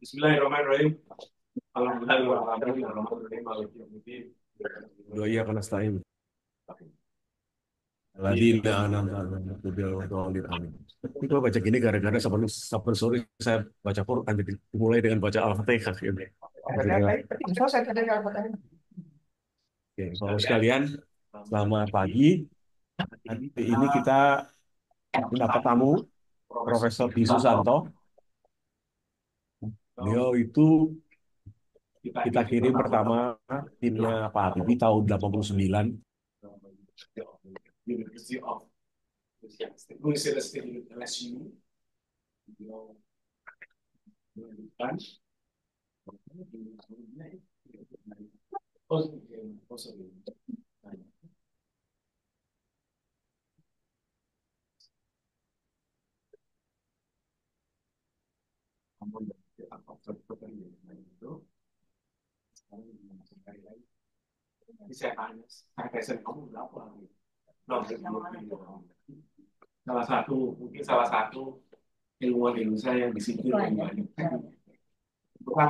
Bismillahirrahmanirrahim. Alhamdulillahirrahmanirrahim. Doa kan nasta'in. Ladina anam amin. Ini kalau baca gini gara-gara sabar sore saya baca Quran jadi mulai dengan baca Al-Fatihah gitu. Alhamdulillah. Selesai tadi Al-Fatihah. Oke, Bapak sekalian, selamat pagi. Hari ini kita mendapat tamu Profesor Dwi Susanto. Beliau itu kita kirim pertama timnya Pak Habibie tahun 89. University of Louisville State LSU. Saya tanya, saya kamu berapa? Salah satu ilmuwan Indonesia yang di situ yang banyak. Bukan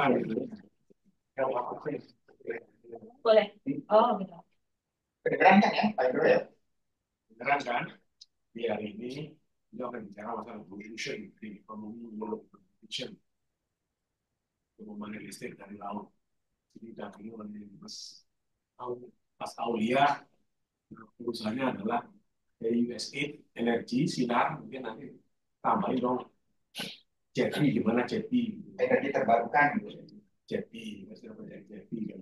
Boleh. Oh, gitu. kedengeran kan ya, Pak Indro ya? Kedengeran kan? Di hari ini kita akan bicara masalah pollution di ekonomi pollution, pengumuman listrik dari laut. Jadi dari oleh Mas Aulia, perusahaannya adalah dari USAID, energi, sinar, mungkin nanti tambahin dong JETI, gimana JETI? Energi terbarukan gitu. JETI, pasti apa JETI kan?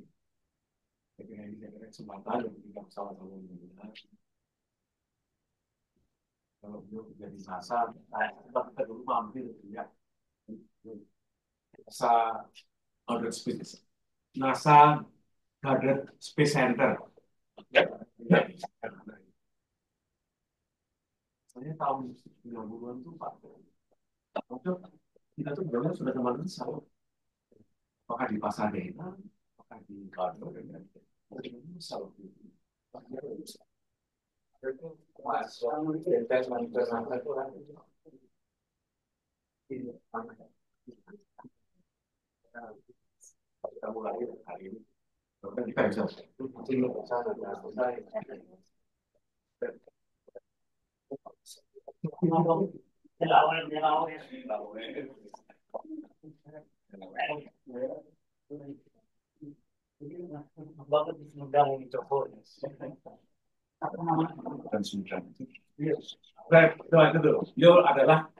Saya kira kesempatan untuk kita sama-sama mendengar. Kalau beliau kerja di NASA, kita dulu mampir ya. NASA Goddard Space, NASA Goddard Space Center. Saya tahun 90-an tuh Pak. Kita tuh benar sudah teman sama. Apakah di Pasadena, apakah di Bandung, dan selalu kita mulai hari ini. Kita bisa dan sudah. Beliau adalah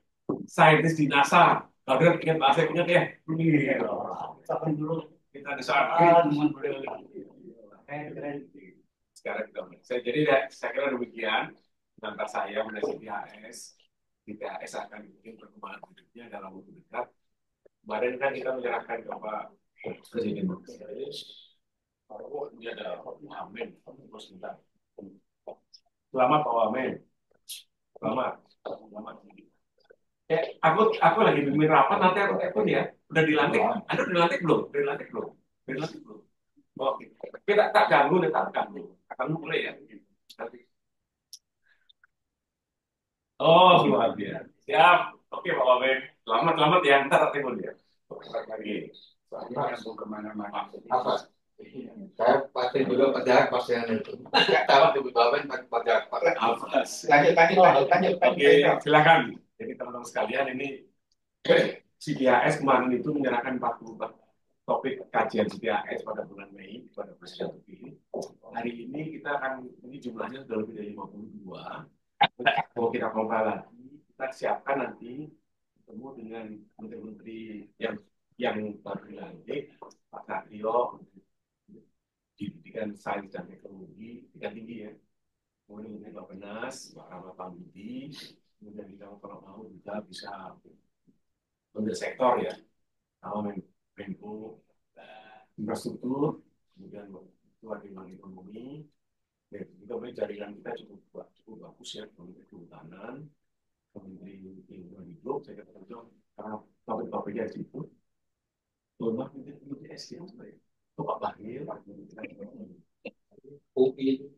saintis di NASA. Kalau ingat bahasa ingat ya. Kita di sana. Sekarang kita saya kira demikian tentang saya mengenai THS. THS akan mungkin perkembangan berikutnya dalam waktu dekat. Kemarin kan kita menyerahkan ke Pak Presiden. Ini ada Wamen. Selamat Pak Wamen. Selamat. Selamat. Aku lagi bimbing rapat nanti aku telepon ya. Udah dilantik? Anda udah dilantik belum? Udah dilantik belum? Udah dilantik belum? Oke. Kita tak ganggu, tak ganggu. Akan mulai ya. Nanti. Oh, luar biasa. Siap. Oke, Pak Wamen. Selamat, selamat ya. Ntar telepon ya. Lagi. Saya kemana-mana. Apa? Saya pasti juga pajak pasti yang itu. Tahu di Bawen pajak. Lanjut. Oke, silakan. Jadi teman-teman sekalian ini CTAS kemarin itu menyerahkan 44 topik kajian CTAS pada bulan Mei pada Presiden terpilih. Hari ini kita akan, ini jumlahnya sudah lebih dari 52. Kalau kita compile lagi, kita siapkan nanti ketemu dengan menteri-menteri yang baru dilantik, Pak Satrio di pendidikan sains dan teknologi tingkat tinggi ya. Kemudian dengan Pak Penas, Pak Rahmat Pambudi, kemudian kita kalau mau juga bisa untuk sektor ya, sama Menko infrastruktur, kemudian itu ada yang ekonomi, dan juga jaringan kita cukup bagus ya, Kementerian Kehutanan, Kementerian Lingkungan Hidup, saya katakan karena topik-topiknya itu, rumah Kementerian SDM sebenarnya, itu Pak Bahlil, Pak UI.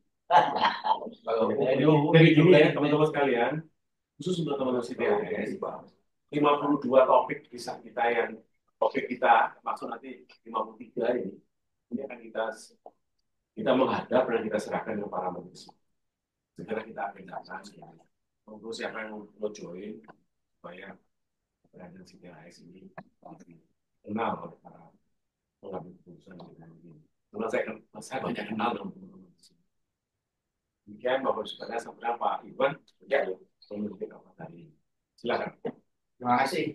Jadi gini ya teman-teman sekalian, khusus untuk teman-teman CTAS, 52 topik kisah kita yang topik kita maksud nanti 53 ini akan kita menghadap dan kita serahkan ke para manusia. Segera kita agendakan ya. Untuk siapa yang mau join supaya berada di CPAS ini kenal oleh para pengambil keputusan ini. Karena saya banyak kenal dengan teman-teman di sini. Demikian Bapak Saudara, sebenarnya Pak Iwan ya memiliki apa tadi. Silakan. Terima kasih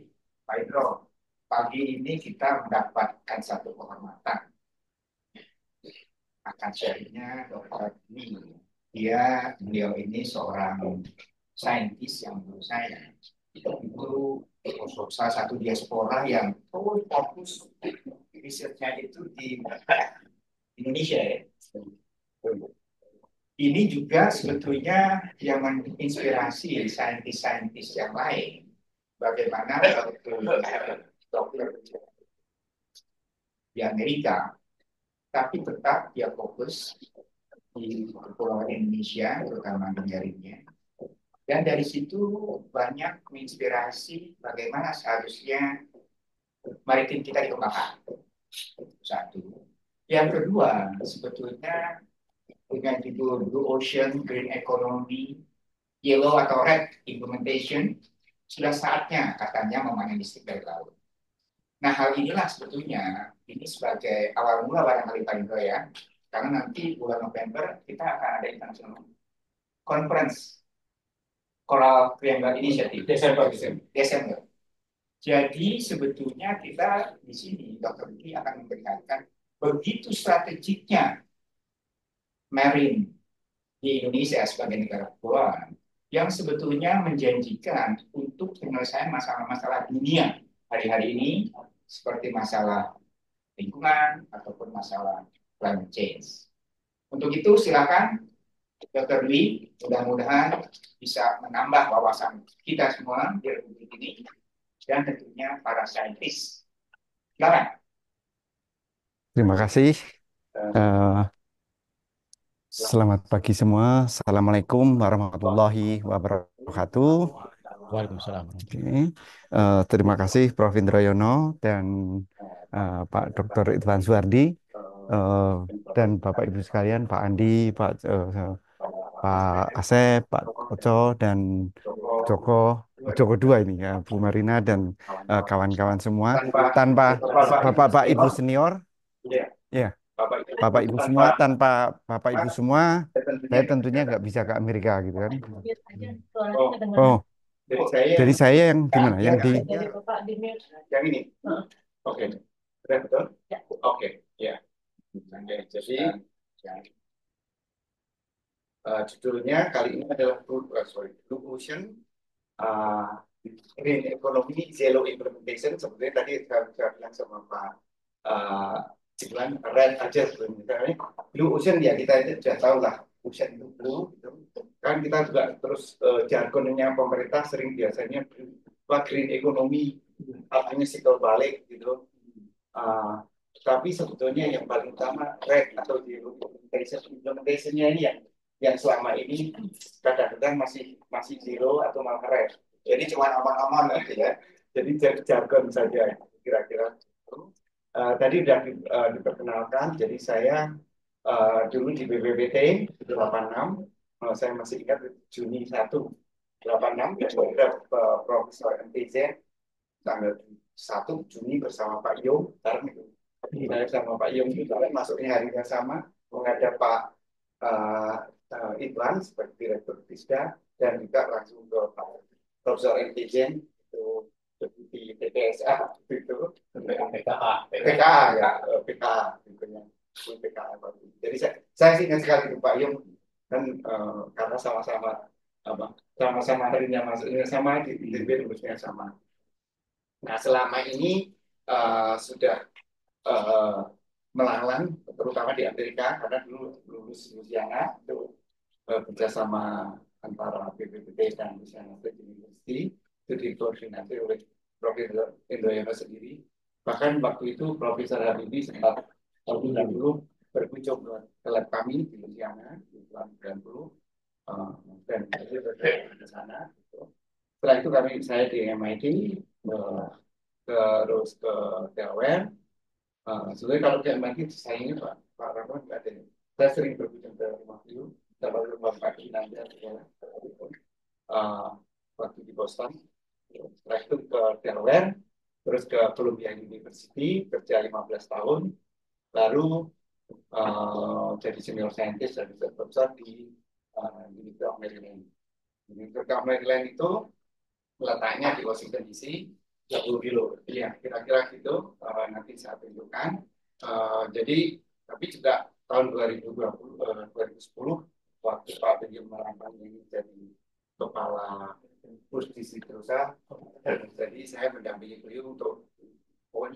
Pak Indro. Pagi ini kita mendapatkan satu kehormatan akan sharingnya Dr. Lee. Beliau ini seorang saintis yang menurut saya itu salah satu diaspora yang fokus risetnya itu di Indonesia ya. Ini juga sebetulnya yang menginspirasi saintis-saintis yang lain. Bagaimana dokter di Amerika, tapi tetap dia fokus di Kepulauan Indonesia, terutama menjaringnya. Dan dari situ banyak menginspirasi bagaimana seharusnya maritim kita dikembangkan. Satu. Yang kedua, sebetulnya dengan judul Blue Ocean, Green Economy, Yellow atau Red Implementation, sudah saatnya katanya memanen listrik dari laut. Nah, hal inilah sebetulnya ini sebagai awal mula barangkali Pak Indro ya, karena nanti bulan November kita akan ada international conference Coral Triangle Initiative Desember. Jadi sebetulnya kita di sini Dr. Diki akan memperlihatkan begitu strategiknya marine di Indonesia sebagai negara kepulauan yang sebetulnya menjanjikan untuk penyelesaian masalah-masalah dunia hari-hari ini seperti masalah lingkungan ataupun masalah climate change. Untuk itu silakan Dr. Lee, mudah-mudahan bisa menambah wawasan kita semua di Republik ini dan tentunya para saintis. Silakan. Terima kasih. Selamat pagi semua. Assalamualaikum warahmatullahi wabarakatuh. Waalaikumsalam. Terima kasih Prof. Indroyono dan Pak Dr. Idwan Suwardi dan Bapak Ibu sekalian, Pak Andi, Pak Asep, Pak Oco dan Joko dua ini ya, Bu Marina dan kawan-kawan semua. Tanpa Bapak Ibu senior, ya. Bapak Ibu semua, tanpa Bapak Ibu semua, saya tentunya nggak bisa ke Amerika gitu kan. Oh, jadi saya yang di mana? Yang di Yang ini. Oke. Betul? Oke, ya. Jadi judulnya kali ini adalah Blue Ocean, Green Economy, Zero Implementation. Sebenarnya tadi saya bilang sama Pak Jiblan, red aja sebenarnya. Blue Ocean ya kita itu sudah tahu lah. Ocean itu blue, gitu. Kan kita juga terus jargonnya pemerintah sering biasanya green economy, artinya sikl balik gitu. Tapi sebetulnya yang paling utama red atau zero implementation-nya ini yang selama ini kadang-kadang masih zero atau malah red. Jadi cuma aman-aman aja ya. Jadi jargon saja kira-kira. Tadi sudah diperkenalkan. Jadi saya dulu di BPPT 86, saya masih ingat Juni 186 ada Profesor MTZ tanggal 1 Juni bersama Pak Yong. Saya sama Pak Yong itu masuknya harinya sama, menghadap Pak Idwan sebagai Direktur Fisda dan juga langsung ke Pak Profesor MTZ itu di PPSA itu PKA ya PKA tentunya PKA. Jadi saya sih ingat sekali Pak Yong kan karena sama-sama harinya masuknya sama di ITB rumusnya sama. Nah selama ini sudah melanglang terutama di Amerika karena dulu lulus Louisiana itu bekerjasama antara BPPT dan Louisiana State University itu dikoordinasi oleh Profesor Indroyono sendiri. Bahkan waktu itu Profesor Habibie sempat tahun dulu berkunjung ke lab kami di Louisiana di tahun 90 dan saya ke sana. Setelah itu saya di MIT terus ke Delaware. Sebenarnya kalau ke MIT sayangnya Pak Rahman nggak ada. Saya sering berkunjung ke rumah beliau, dapat rumah Pak Kinanda, uh, waktu di Boston. Setelah itu ke Delaware, terus ke Columbia University, kerja 15 tahun, lalu jadi senior scientist dan profesor di University of Maryland. University of Maryland itu letaknya di Washington DC, 30 kilo. Iya, kira-kira gitu. Nanti saya tunjukkan. Jadi, tapi juga tahun 2020, 2010, waktu Pak Benjamin Merampang ini jadi kepala Pusdis Citrusah, jadi saya mendampingi beliau untuk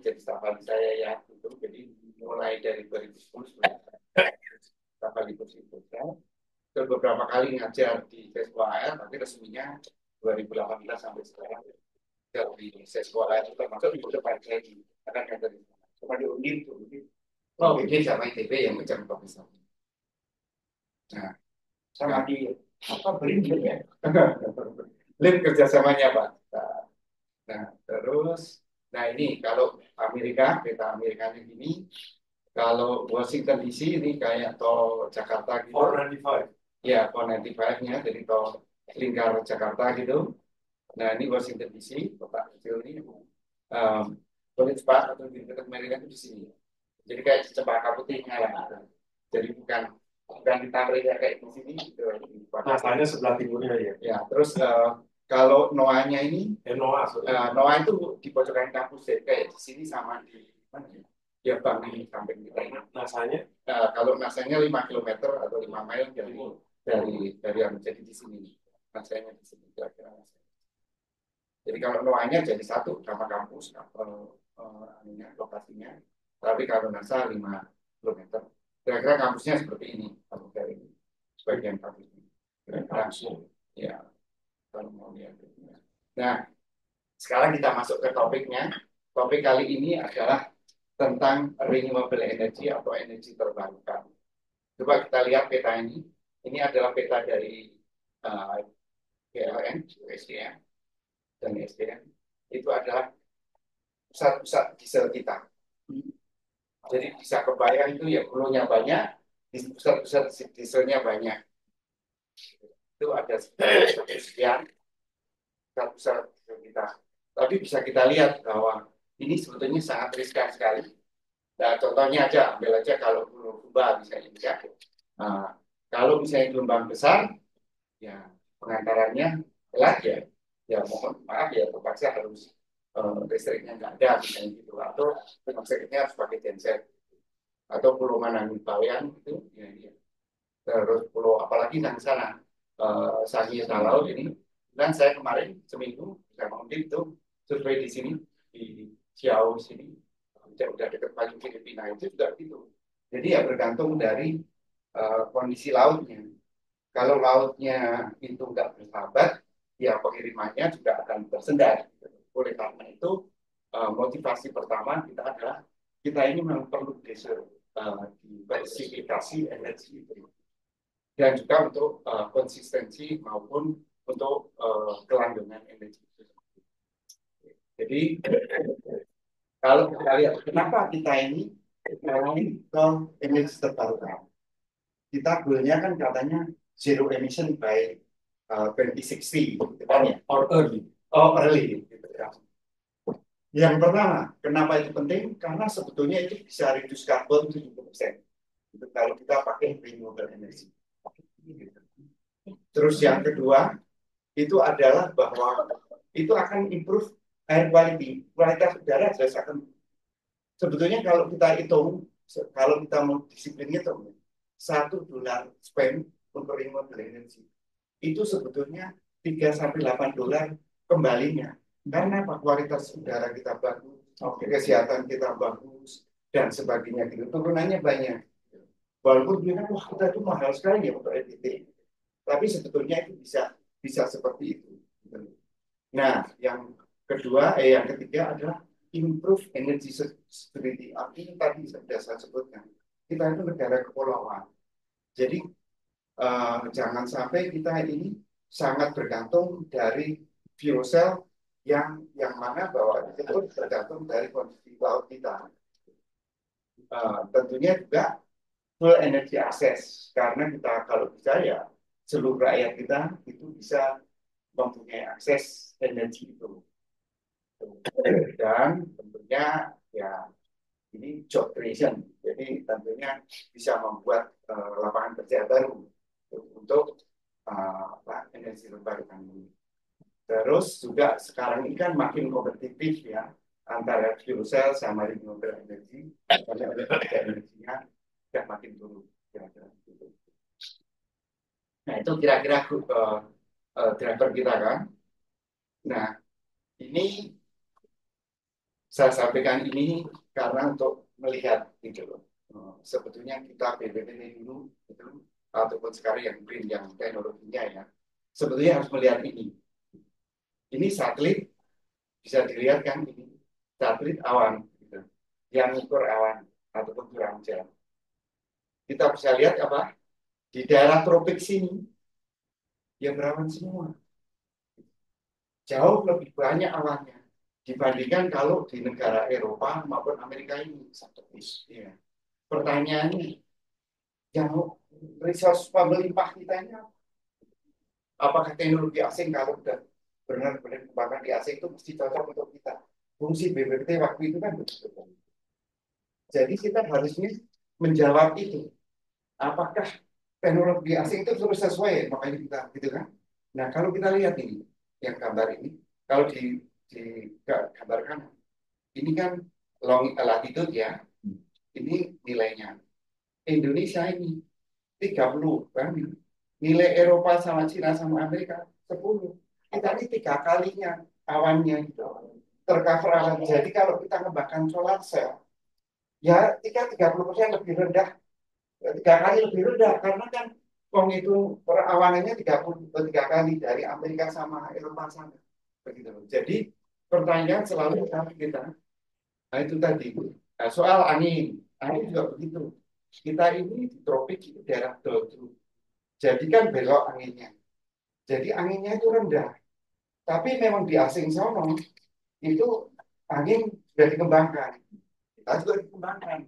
jadi staf ahli saya ya. Itu jadi mulai dari 2010 staf ahli Pusdis Citrusah. Terus beberapa kali ngajar di SKL, tapi resminya 2018 sampai sekarang di sekolah itu termasuk di depan lagi karena ngajar di sana. Cuma di Undip tuh, oh ini sama ITB yang macam profesor. Nah, sama di apa BRIN ya? Link kerjasamanya Pak. Nah, terus, nah ini kalau Amerika, peta Amerikanya gini, kalau Washington DC ini kayak tol Jakarta gitu. 495. Ya, 495-nya, jadi tol lingkar Jakarta gitu. Nah, ini Washington DC, kota kecil ini. College Park atau University of Maryland itu di sini. Jadi kayak cempaka putihnya lah. Jadi bukan ditarik kayak di sini gitu. Nasanya sebelah timurnya ya. Ya, terus kalau NOAA-nya ini, NOAA itu di pojokan kampus ya, kayak di sini sama di mana ya? Ya bang di samping kita ini. nasanya Kalau nasanya 5 km atau 5 mil dari yang jadi di sini. Nasanya di sini kira-kira. Jadi kalau NOAA-nya jadi satu sama kampus, lokasinya. Tapi kalau NASA 5 km. Kira-kira kampusnya seperti ini. Kalau dari sebagian kampusnya. Kira-kira, ya. Kalau mau lihat. Nah, sekarang kita masuk ke topiknya. Topik kali ini adalah tentang renewable energy atau energi terbarukan. Coba kita lihat peta ini. Ini adalah peta dari PLN, SDM, dan SDM. Itu adalah pusat-pusat diesel kita. Jadi bisa kebayang itu ya hulunya banyak, di pusat-pusat dieselnya banyak. Itu ada sekian pusat kita. Tapi bisa kita lihat bahwa ini sebetulnya sangat riskan sekali. Nah, contohnya aja, ambil aja kalau hulu Huba misalnya ya. Nah, kalau misalnya gelombang besar, ya pengantarannya telat ya mohon maaf ya terpaksa harus listriknya nggak ada misalnya gitu, atau listriknya harus pakai genset, atau pulau Manangin Bawean gitu, ya. Terus pulau apalagi di sana, Sangi Talau ini. Dan saya kemarin seminggu saya mengundip itu survei di sini di Siau sini, udah dekat paling Filipina itu juga gitu. Jadi ya bergantung dari kondisi lautnya. Kalau lautnya itu nggak bersahabat, ya pengirimannya juga akan tersendat. Oleh karena itu motivasi pertama kita adalah kita ini memang perlu diversifikasi energi itu. Dan juga untuk konsistensi maupun untuk kelangsungan energi. Jadi kalau kita lihat kenapa kita ini ke energi terbarukan, kita goalnya kan katanya zero emission by 2060, gitu kan ya? or early. Early. Gitu ya. Yang pertama, kenapa itu penting? Karena sebetulnya itu bisa reduce carbon 70%. Itu kalau kita pakai renewable energy. Terus yang kedua, itu adalah bahwa itu akan improve air quality, kualitas udara jelas akan. Sebetulnya kalau kita hitung, kalau kita mau disiplin hitung, $1 spend untuk renewable energy itu sebetulnya 3-8 dolar kembalinya. Karena kualitas udara kita bagus, kesehatan kita bagus, dan sebagainya gitu. Turunannya banyak. Walaupun bilang wah kita itu mahal sekali ya untuk EBT, tapi sebetulnya itu bisa seperti itu. Nah, yang ketiga adalah improve energy security. Artinya tadi sudah saya sebutkan, kita itu negara kepulauan. Jadi jangan sampai kita ini sangat bergantung dari fuel cell yang mana bahwa itu tergantung dari kondisi laut kita. Tentunya juga full energy access karena kita kalau bisa ya seluruh rakyat kita itu bisa mempunyai akses energi itu. Dan tentunya ya ini job creation, jadi tentunya bisa membuat lapangan kerja baru untuk energi terbarukan ini. Terus juga sekarang ini kan makin kompetitif ya antara fuel cell sama renewable energy, karena energinya sudah makin turun kira-kira gitu. Nah itu kira-kira driver kita kan. Nah ini saya sampaikan ini karena untuk melihat gitu loh. Sebetulnya kita BPPT dulu itu ataupun sekarang yang green yang teknologinya ya sebetulnya harus melihat ini. Ini satelit bisa dilihat kan ini satelit awan gitu, yang ukur awan ataupun curah hujan. Kita bisa lihat apa di daerah tropik sini yang berawan semua, jauh lebih banyak awannya dibandingkan kalau di negara Eropa maupun Amerika ini satelit. Ya. Pertanyaannya, yang resource melimpah kita ini apakah teknologi asing kalau udah benar-benar dikembangkan di asing itu mesti cocok untuk kita? Fungsi BPPT waktu itu kan begitu. Jadi kita harusnya menjawab itu. Apakah teknologi asing itu terus sesuai makanya kita gitu kan? Nah kalau kita lihat ini yang gambar ini, kalau di gambar kanan, ini kan long latitude ya, ini nilainya. Indonesia ini 30 kan? Nilai Eropa sama Cina sama Amerika 10. Kita ini 3 kalinya awannya gitu. Tercover awan. Jadi kalau kita ngembangkan solar cell, ya 30% lebih rendah, 3 kali lebih rendah karena kan Kong itu perawanannya 33 kali dari Amerika sama Eropa sana. Begitu. Jadi pertanyaan selalu kita, nah itu tadi. Nah, soal angin, angin juga begitu. Kita ini di tropik itu daerah doldrum. Jadi kan belok anginnya. Jadi anginnya itu rendah. Tapi memang di asing sono itu angin sudah dikembangkan. Kita juga dikembangkan.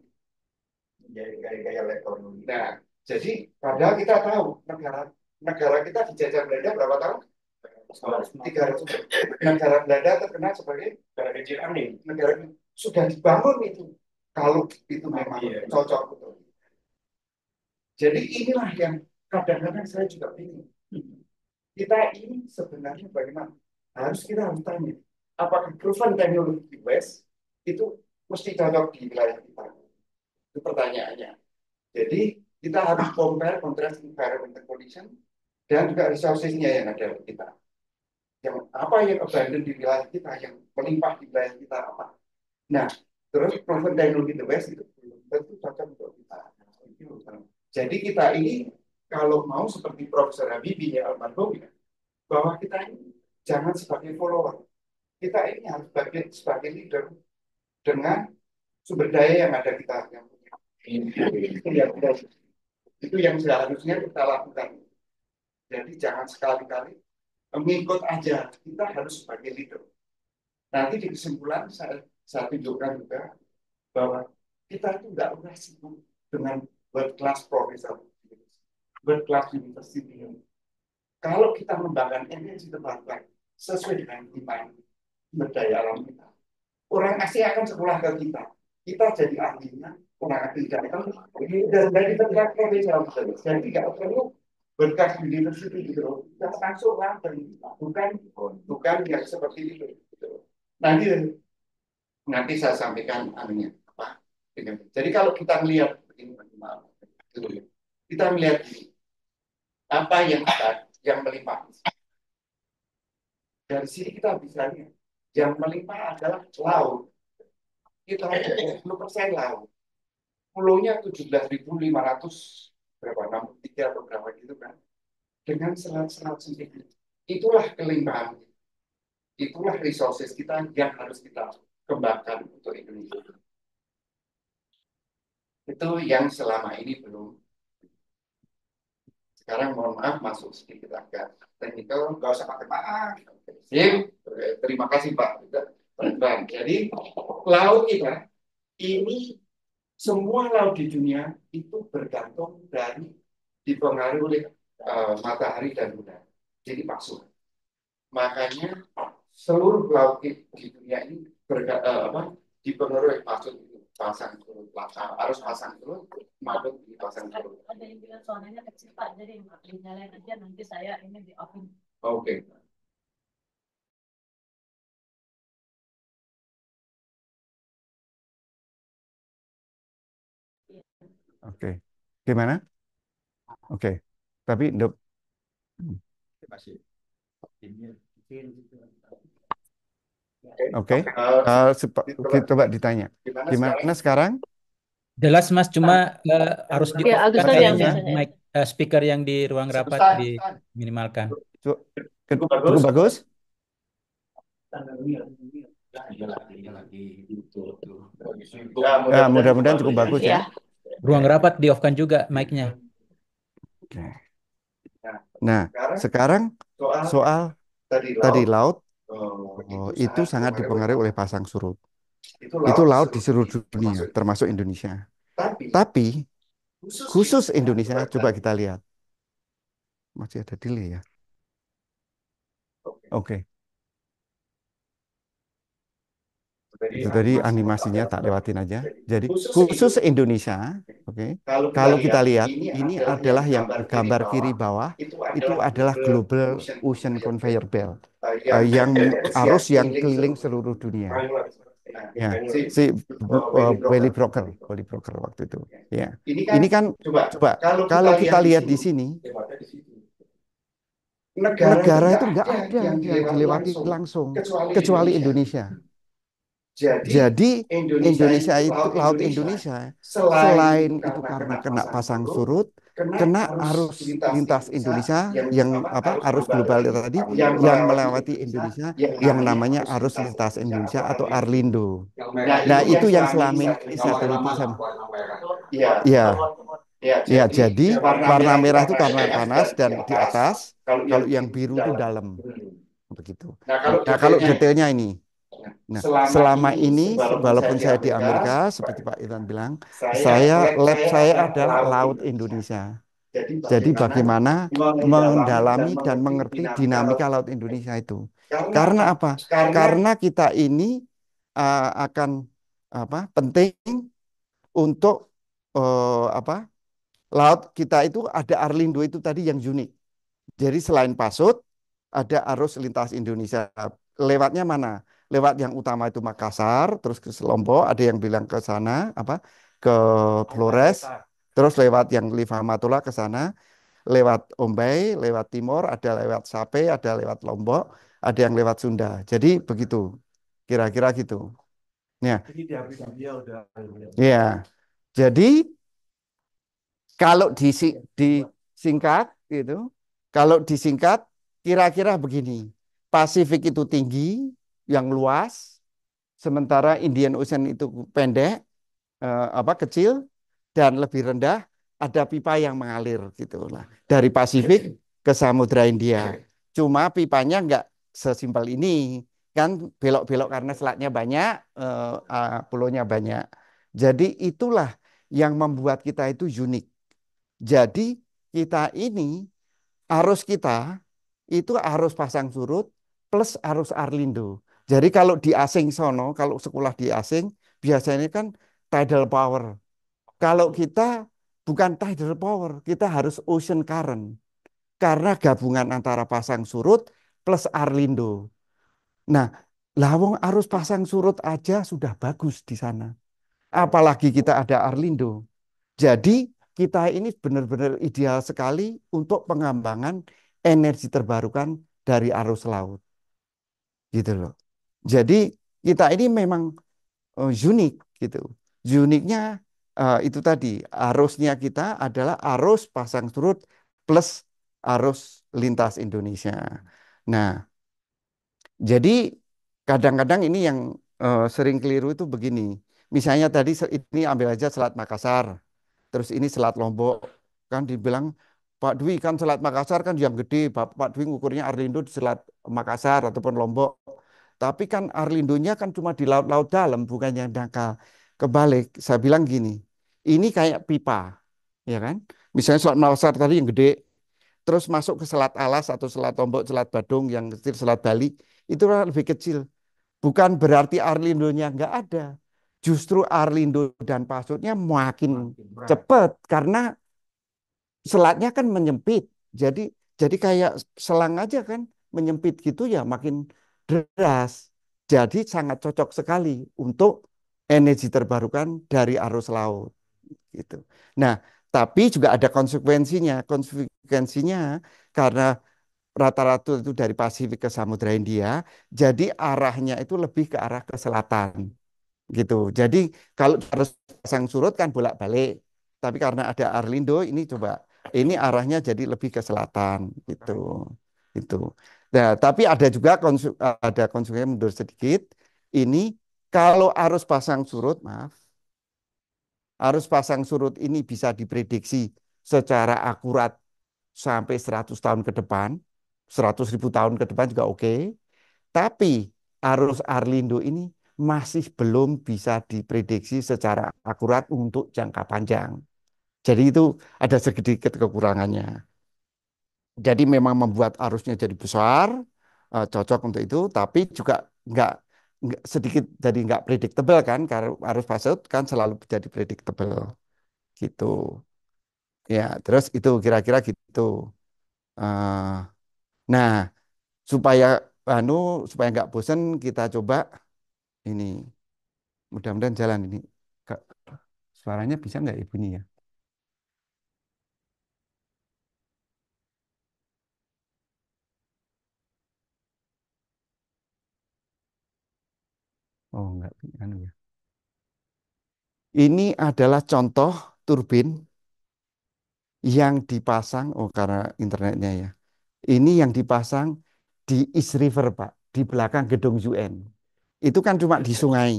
Jadi gaya-gaya ekonomi. Nah, jadi padahal kita tahu negara kita dijajah Belanda berapa tahun? 300. Negara Belanda terkenal sebagai negara kecil angin. Negara sudah dibangun itu. Kalau itu memang cocok betul. Jadi inilah yang kadang-kadang saya juga bingung. Kita ini sebenarnya bagaimana? Kita harus tanya, apakah proven teknologi West itu mesti cocok di wilayah kita? Itu pertanyaannya. Jadi kita harus compare contrast environmental condition dan juga resources-nya yang ada di kita. Yang apa yang abundant di wilayah kita, yang melimpah di wilayah kita apa? Nah, terus proven teknologi the West itu belum tentu cocok untuk kita. Jadi kita ini kalau mau seperti Profesor Habibie ya almarhum ya, bahwa kita ini jangan sebagai follower. Kita ini harus sebagai leader dengan sumber daya yang ada kita yang punya. Itu yang seharusnya kita lakukan. Jadi jangan sekali-kali mengikut aja. Kita harus sebagai leader. Nanti di kesimpulan saya tunjukkan juga bahwa kita itu tidak pernah sibuk dengan world class professor, world class university. Kalau kita membangun energi terbarukan sesuai dengan demand sumber daya alam kita, orang asing akan sekolah ke kita. Kita jadi ahlinya, orang asing datang dan dari tempat profesor. Jadi tidak perlu berkas university gitu. Kita langsung lah bukan yang seperti itu. Gitu. Nanti saya sampaikan anunya apa. Jadi kalau kita melihat ini, kita melihat ini, apa yang melimpah. Dari sini kita bisa lihat yang melimpah adalah laut. Kita 20% laut. Pulaunya 17.500 berapa 63 atau berapa gitu kan. Dengan selat-selat sendiri. Itulah kelimpahan. Itulah resources kita yang harus kita kembangkan untuk Indonesia. Itu yang selama ini belum. Sekarang mohon maaf masuk sedikit agak teknikal, nggak usah pakai maaf. Sip. Terima kasih Pak. Bang. Jadi laut kita ini semua laut di dunia itu bergantung dari dipengaruhi oleh matahari dan udara. Jadi pasung. Makanya seluruh laut di dunia ini dipengaruhi pasung itu pasang surut, harus pasang surut, maupun di pasang surut. Ada yang bilang suaranya kecil Pak, jadi dinyalain aja nanti saya ini di off. Oke. Oke. Gimana? Oke. Tapi Dok, oke. Coba ditanya. Gimana sekarang? Jelas Mas, cuma harus di Ya, off Agustus kan yang ininya, biasanya. mic speaker yang di ruang rapat diminimalkan. Cukup bagus? Ya, mudah-mudahan cukup bagus ya. Ruang rapat di off kan juga mic-nya. Oke. Nah, sekarang soal tadi laut itu sangat dipengaruhi oleh pasang surut. Itu laut di seluruh dunia, termasuk Indonesia. Tapi khusus Indonesia, coba kita lihat. Masih ada delay ya. Oke. Itu tadi animasinya tak lewatin aja. Jadi khusus Indonesia, oke. Kalau kita lihat, ini adalah yang gambar kiri bawah, itu adalah Global Ocean Conveyor Belt, yang arus yang keliling seluruh dunia. Ya, si Belly Broker waktu itu. Ya, ini kan coba kalau kita lihat di sini, negara itu nggak ada yang dilewati langsung kecuali Indonesia. Jadi Indonesia itu laut Indonesia selain itu karena kena pasang surut, kena arus lintas Indonesia yang arus global tadi yang melewati Indonesia yang namanya arus lintas Indonesia atau Arlindo. Nah, itu yang selama ini saya teliti sama. Ya, jadi warna merah itu karena panas dan di atas, kalau yang biru itu dalam. Begitu. Nah, kalau detailnya ini. Nah, selama ini walaupun saya di Amerika, seperti Pak Irwan bilang, lab saya adalah Laut Indonesia. Jadi bagaimana mendalami dan mengerti dinamika Laut Indonesia itu. Karena apa? Karena kita ini akan penting untuk laut kita itu ada Arlindo itu tadi yang unik. Jadi selain Pasut, ada arus lintas Indonesia. Lewatnya mana? Lewat yang utama itu Makassar, terus ke Lombok, ada yang bilang ke sana, ke Flores, terus lewat yang Livamatula ke sana, lewat Ombay, lewat timur, ada lewat Sape, ada lewat Lombok, ada yang lewat Sunda. Jadi begitu, kira-kira gitu. Ya. Ya. Jadi kalau disingkat gitu, kalau disingkat kira-kira begini. Pasifik itu tinggi, yang luas, sementara Indian Ocean itu pendek, kecil dan lebih rendah, ada pipa yang mengalir gitu lah. Dari Pasifik ke Samudra India. Cuma pipanya nggak sesimpel ini, kan belok-belok karena selatnya banyak, pulaunya banyak. Jadi itulah yang membuat kita itu unik. Jadi kita ini arus kita itu arus pasang surut plus arus Arlindo. Jadi kalau di asing sono, kalau sekolah di asing biasanya kan tidal power. Kalau kita bukan tidal power, kita harus ocean current. Karena gabungan antara pasang surut plus Arlindo. Nah, lawang arus pasang surut aja sudah bagus di sana. Apalagi kita ada Arlindo. Jadi kita ini benar-benar ideal sekali untuk pengembangan energi terbarukan dari arus laut. Gitu loh. Jadi kita ini memang unik gitu. Uniknya itu tadi arusnya kita adalah arus pasang surut plus arus lintas Indonesia. Nah, jadi kadang-kadang ini yang sering keliru itu begini. Misalnya tadi ini ambil aja Selat Makassar. Terus ini Selat Lombok, kan dibilang Pak Dwi kan Selat Makassar kan yang gede, Pak Dwi ngukurnya Arlindo di Selat Makassar ataupun Lombok. Tapi kan Arlindonya kan cuma di laut-laut dalam, bukan yang dangkal. Kebalik, saya bilang gini, ini kayak pipa, ya kan? Misalnya Selat Malaka tadi yang gede, terus masuk ke Selat Alas atau Selat Lombok, Selat Badung, yang kecil Selat Bali, itu lebih kecil. Bukan berarti Arlindonya nggak ada. Justru Arlindo dan Pasutnya makin cepat karena selatnya kan menyempit. Jadi jadi kayak selang aja kan menyempit gitu ya makin deras. Jadi sangat cocok sekali untuk energi terbarukan dari arus laut gitu. Nah, tapi juga ada konsekuensinya. Konsekuensinya karena rata-rata itu dari Pasifik ke Samudra India, jadi arahnya itu lebih ke arah ke selatan gitu. Jadi kalau harus pasang surut kan bolak-balik. Tapi karena ada Arlindo ini coba ini arahnya jadi lebih ke selatan gitu. Itu. Nah, tapi ada juga ada konsekuensi mundur sedikit. Ini kalau arus pasang surut, maaf, arus pasang surut ini bisa diprediksi secara akurat sampai 100 tahun ke depan, 100.000 tahun ke depan juga oke. Tapi arus Arlindo ini masih belum bisa diprediksi secara akurat untuk jangka panjang. Jadi itu ada sedikit kekurangannya. Jadi memang membuat arusnya jadi besar, cocok untuk itu, tapi juga nggak, sedikit jadi nggak predictable kan, karena arus pasut kan selalu jadi predictable gitu. Ya, terus itu kira-kira gitu. Eh, nah, supaya anu supaya nggak bosen kita coba ini. Mudah-mudahan jalan ini. Kak, suaranya bisa nggak ibu ini ya? Oh, nggak anu ya. Ini adalah contoh turbin yang dipasang, oh karena internetnya ya. Ini yang dipasang di East River, Pak, di belakang gedung UN. Itu kan cuma di sungai.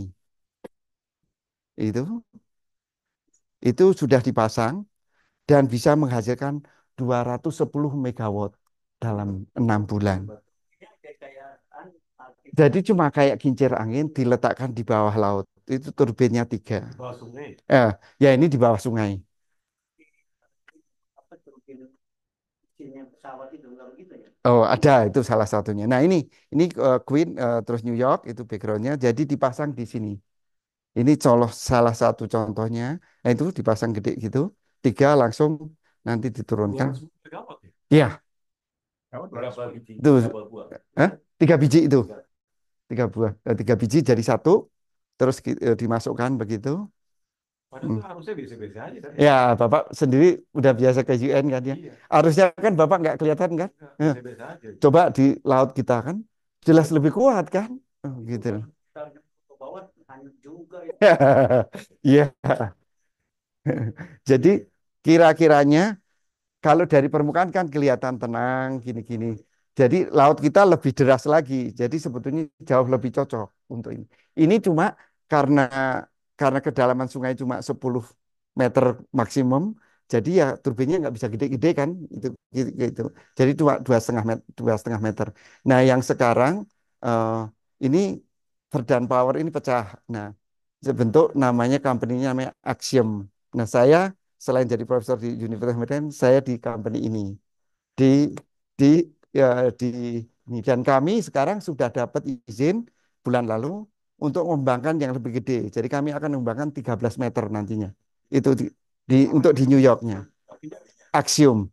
Itu sudah dipasang dan bisa menghasilkan 210 megawatt dalam 6 bulan. Jadi cuma kayak kincir angin diletakkan di bawah laut. Itu turbinnya 3. Bawah sungai. Ya ini di bawah sungai. Oh ada itu salah satunya. Nah ini Queen terus New York itu backgroundnya. Jadi dipasang di sini. Ini salah satu contohnya. Nah, itu dipasang gede gitu. 3 langsung nanti diturunkan. 200 megawatt ya? Iya, Berapa biji? itu Berapa buah? 3 biji itu. 3 buah. 3 biji jadi satu. Terus dimasukkan begitu. Padahal itu harusnya biasa-biasa aja kan? Ya, Bapak sendiri udah biasa ke UN kan ya. Iya, Harusnya kan Bapak nggak kelihatan kan? Eh, biasa-biasa aja. Coba di laut kita kan, jelas lebih kuat kan? Oh, gitu. Ke bawah hanyut juga ya. Iya. Jadi kira-kiranya kalau dari permukaan kan kelihatan tenang gini-gini. Jadi laut kita lebih deras lagi. Jadi sebetulnya jauh lebih cocok untuk ini. Ini cuma karena kedalaman sungai cuma 10 meter maksimum. Jadi ya turbinnya nggak bisa gede-gede kan itu gitu. Jadi cuma 2,5 meter, 2,5 meter. Nah yang sekarang eh, ini Verdun Power ini pecah. Nah sebentuk namanya company-nya namanya Axiom. Nah saya selain jadi profesor di Universitas Medan, saya di company ini di di ya di ini. Dan kami sekarang sudah dapat izin bulan lalu untuk mengembangkan yang lebih gede. Jadi kami akan mengembangkan 13 meter nantinya. Itu untuk di New Yorknya. Axiom,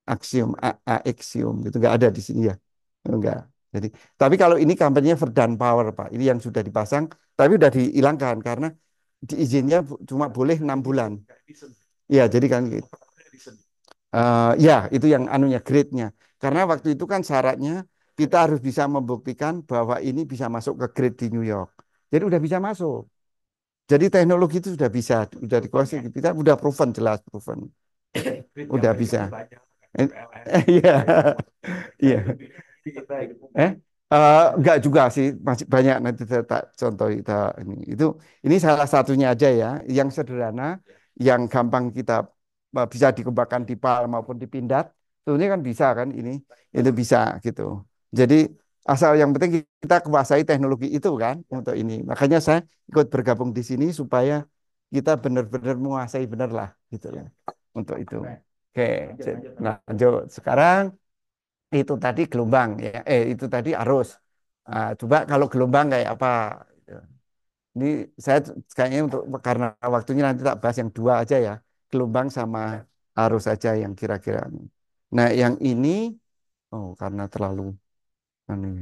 Axiom, Axiom itu nggak ada di sini ya, enggak. Jadi, tapi kalau ini company-nya Verdun Power Pak, ini yang sudah dipasang, tapi sudah dihilangkan karena diizinnya cuma boleh 6 bulan. Ya, jadi kan gitu. Ya, itu yang anunya grade-nya. Karena waktu itu kan syaratnya kita harus bisa membuktikan bahwa ini bisa masuk ke grade di New York. Jadi udah bisa masuk. Jadi teknologi itu sudah bisa, sudah dikuasai. Kita udah proven, jelas proven. Udah bisa. Iya, iya. Eh, enggak juga sih, masih banyak nanti saya tak contoh kita ini salah satunya aja ya, yang sederhana, yang gampang kita bisa dikembangkan di PAL maupun di Pindad, sebenarnya kan bisa kan ini itu bisa gitu. Jadi Asal yang penting kita kuasai teknologi itu kan untuk ini. Makanya saya ikut bergabung di sini supaya kita benar-benar menguasai benar lah gitu ya untuk itu. Oke, lanjut. Sekarang itu tadi gelombang ya. Itu tadi arus. Coba kalau gelombang kayak apa? Gitu. Ini saya kayaknya untuk karena waktunya nanti tak bahas yang dua aja ya. Gelombang sama arus aja yang kira-kira. Nah, yang ini karena terlalu ini.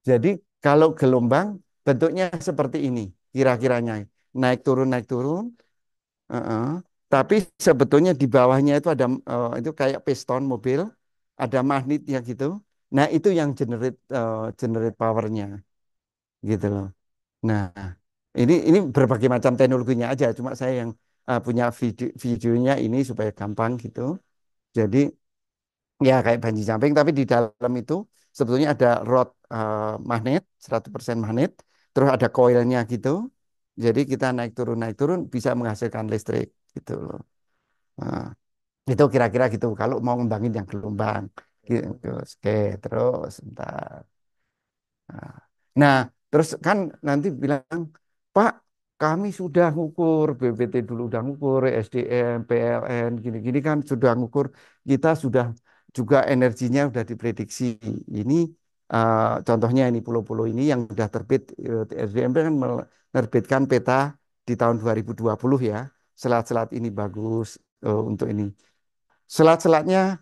Jadi kalau gelombang bentuknya seperti ini kira-kiranya. Naik turun. Heeh. Tapi sebetulnya di bawahnya itu ada itu kayak piston mobil, ada magnetnya gitu. Nah, itu yang generate powernya gitu loh. Nah, ini berbagai macam teknologinya aja. Cuma saya yang punya videonya ini supaya gampang gitu. Jadi ya kayak bungee jumping, tapi di dalam itu sebetulnya ada rod magnet, 100% magnet, terus ada koilnya gitu. Jadi kita naik turun bisa menghasilkan listrik gitu loh. Nah, itu kira-kira gitu kalau mau ngembangin yang gelombang gitu. Oke, terus bentar. Nah, nah, terus kan nanti bilang, Pak, kami sudah ngukur, BPT dulu udah ngukur, SDM, PLN, gini-gini kan sudah ngukur, kita sudah juga energinya sudah diprediksi. Ini contohnya ini pulau-pulau ini yang sudah terbit, SDM kan menerbitkan peta di tahun 2020 ya, selat-selat ini bagus untuk ini. Selat-selatnya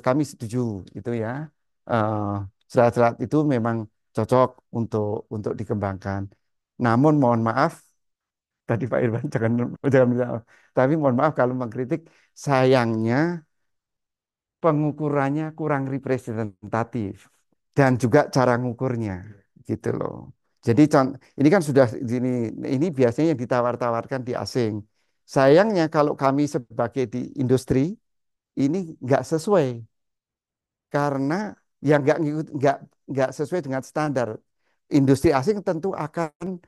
kami setuju itu ya. Eh, Selat-selat itu memang cocok untuk dikembangkan. Namun mohon maaf, tadi Pak Irwan jangan bilang, tapi mohon maaf kalau mengkritik, sayangnya pengukurannya kurang representatif dan juga cara ngukurnya gitu loh. Jadi ini kan sudah ini biasanya yang ditawar-tawarkan di asing. Sayangnya kalau kami sebagai di industri ini nggak sesuai karena yang nggak sesuai dengan standar. Industri asing tentu akan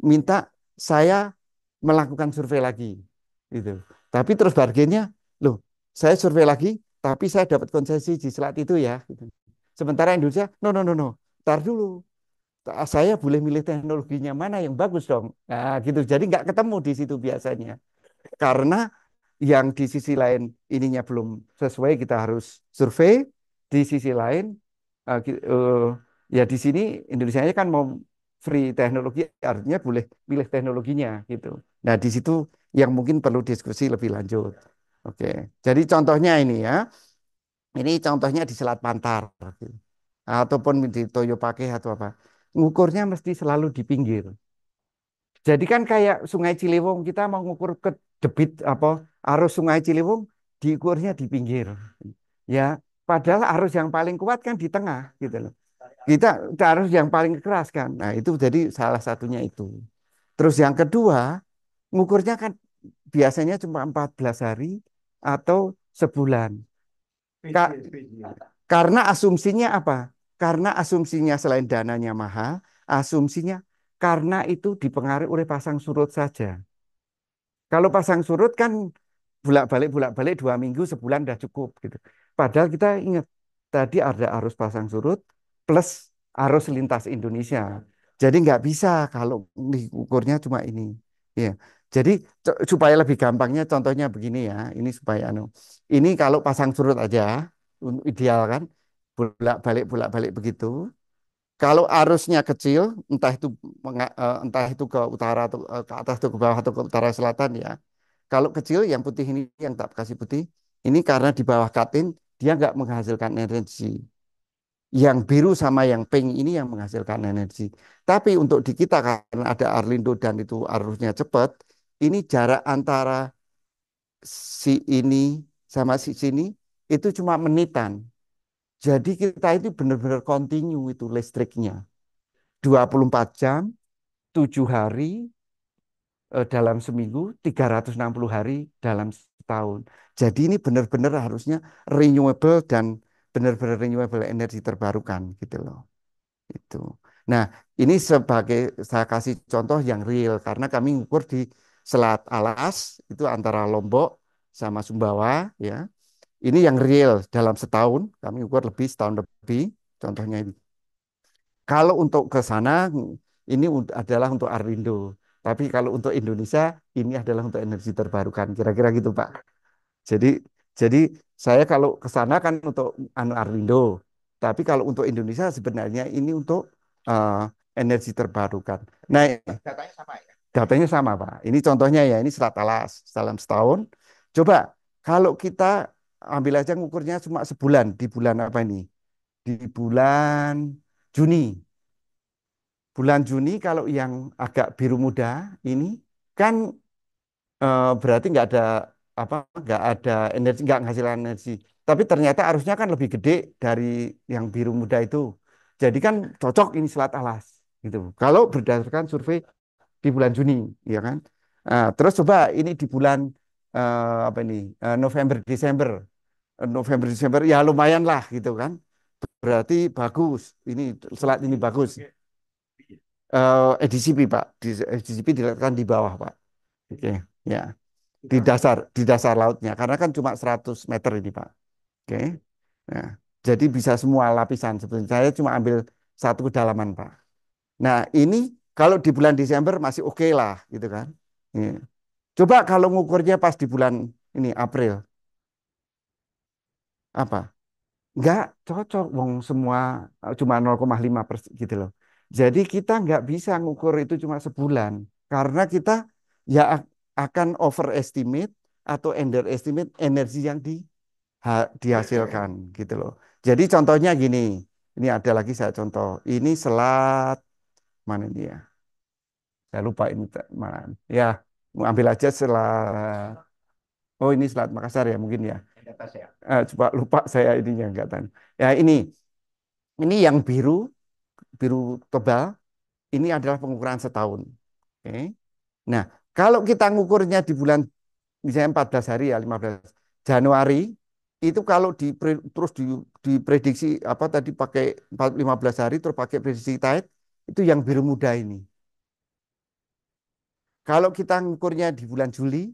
minta saya melakukan survei lagi, gitu. Tapi terus bargainnya, loh, saya survei lagi, tapi saya dapat konsesi di selat itu ya. Gitu. Sementara Indonesia, no, no, no, no, tar dulu. Saya boleh milih teknologinya mana yang bagus dong. Nah, gitu. Jadi nggak ketemu di situ biasanya. Karena yang di sisi lain ininya belum sesuai, kita harus survei. Di sisi lain, ya di sini Indonesia kan mau free teknologi, artinya boleh pilih teknologinya gitu. Nah, di situ yang mungkin perlu diskusi lebih lanjut. Oke, jadi contohnya ini ya, ini contohnya di Selat Pantar, gitu. Ataupun di Toyopake atau apa, ngukurnya mesti selalu di pinggir. Jadi kan kayak Sungai Ciliwung kita mau ngukur ke debit apa arus Sungai Ciliwung diukurnya di pinggir. Ya, padahal arus yang paling kuat kan di tengah gitu loh. Kita arus yang paling keras kan. Nah, itu jadi salah satunya itu. Terus yang kedua, ngukurnya kan biasanya cuma 14 hari atau sebulan. Ka- karena asumsinya apa? Karena asumsinya selain dananya mahal, asumsinya karena itu dipengaruhi oleh pasang surut saja. Kalau pasang surut kan bolak-balik 2 minggu sebulan udah cukup gitu. Padahal kita ingat tadi ada arus pasang surut plus arus lintas Indonesia. Jadi nggak bisa kalau diukurnya cuma ini. Ya. Jadi supaya lebih gampangnya contohnya begini ya. Ini supaya ini kalau pasang surut aja ideal kan bolak-balik begitu. Kalau arusnya kecil, entah itu ke utara atau ke atas atau ke bawah atau ke utara selatan ya. Kalau kecil yang putih ini yang tak kasih putih, ini karena di bawah katin dia nggak menghasilkan energi. Yang biru sama yang pink ini yang menghasilkan energi. Tapi untuk di kita karena ada Arlindo dan itu arusnya cepat, ini jarak antara si ini sama si sini itu cuma menitan. Jadi kita itu benar-benar continue itu listriknya. 24 jam, 7 hari dalam seminggu, 360 hari dalam setahun. Jadi ini benar-benar harusnya renewable dan benar-benar renewable energi terbarukan gitu loh. Itu. Nah, ini sebagai saya kasih contoh yang real karena kami ngukur di Selat Alas itu antara Lombok sama Sumbawa ya. Ini yang real dalam setahun, kami ukur lebih setahun lebih. Contohnya ini. Kalau untuk ke sana, ini adalah untuk Arindo. Tapi kalau untuk Indonesia, ini adalah untuk energi terbarukan. Kira-kira gitu, Pak. Jadi, jadi saya kalau ke sana kan untuk anu Arindo. Tapi kalau untuk Indonesia sebenarnya ini untuk eh, energi terbarukan. Nah, Datanya sama ya. datanya sama, Pak. Ini contohnya ya, ini serat alas dalam setahun. Coba kalau kita ambil aja ngukurnya cuma sebulan, di bulan apa ini? Di bulan Juni. Bulan Juni kalau yang agak biru muda ini kan berarti nggak ada apa, nggak ada energi, nggak menghasilkan energi. Tapi ternyata arusnya kan lebih gede dari yang biru muda itu. Jadi kan cocok ini selat alas gitu. Kalau berdasarkan survei di bulan Juni, ya kan. Terus coba ini di bulan apa ini November Desember. November Desember ya lumayan lah gitu kan. Berarti bagus. Ini selat ini bagus. EDCP Pak, EDCP diletakkan di bawah Pak. Oke, ya di dasar lautnya karena kan cuma 100 meter ini Pak. Oke. Nah, jadi bisa semua lapisan sebenarnya. Saya cuma ambil satu kedalaman Pak. Nah, ini kalau di bulan Desember masih oke lah gitu kan. Iya. Coba kalau ngukurnya pas di bulan ini April, apa? Nggak cocok, wong semua cuma 0,5% gitu loh. Jadi kita nggak bisa ngukur itu cuma sebulan karena kita ya akan overestimate atau underestimate energi yang dihasilkan gitu loh. Jadi contohnya gini, ini ada lagi saya contoh. Ini selat mana ini ya? Saya lupa ini mana. Ya, mau ambil aja selat. Oh ini selat Makassar ya mungkin ya. Di atas ya. Coba lupa saya ininya enggak tahu. Ya ini yang biru biru tebal. Ini adalah pengukuran setahun. Oke. Nah kalau kita ngukurnya di bulan misalnya 14 hari ya 15 Januari itu kalau terus diprediksi apa tadi pakai 15 hari terus pakai prediksi tide itu yang biru muda ini. Kalau kita ngukurnya di bulan Juli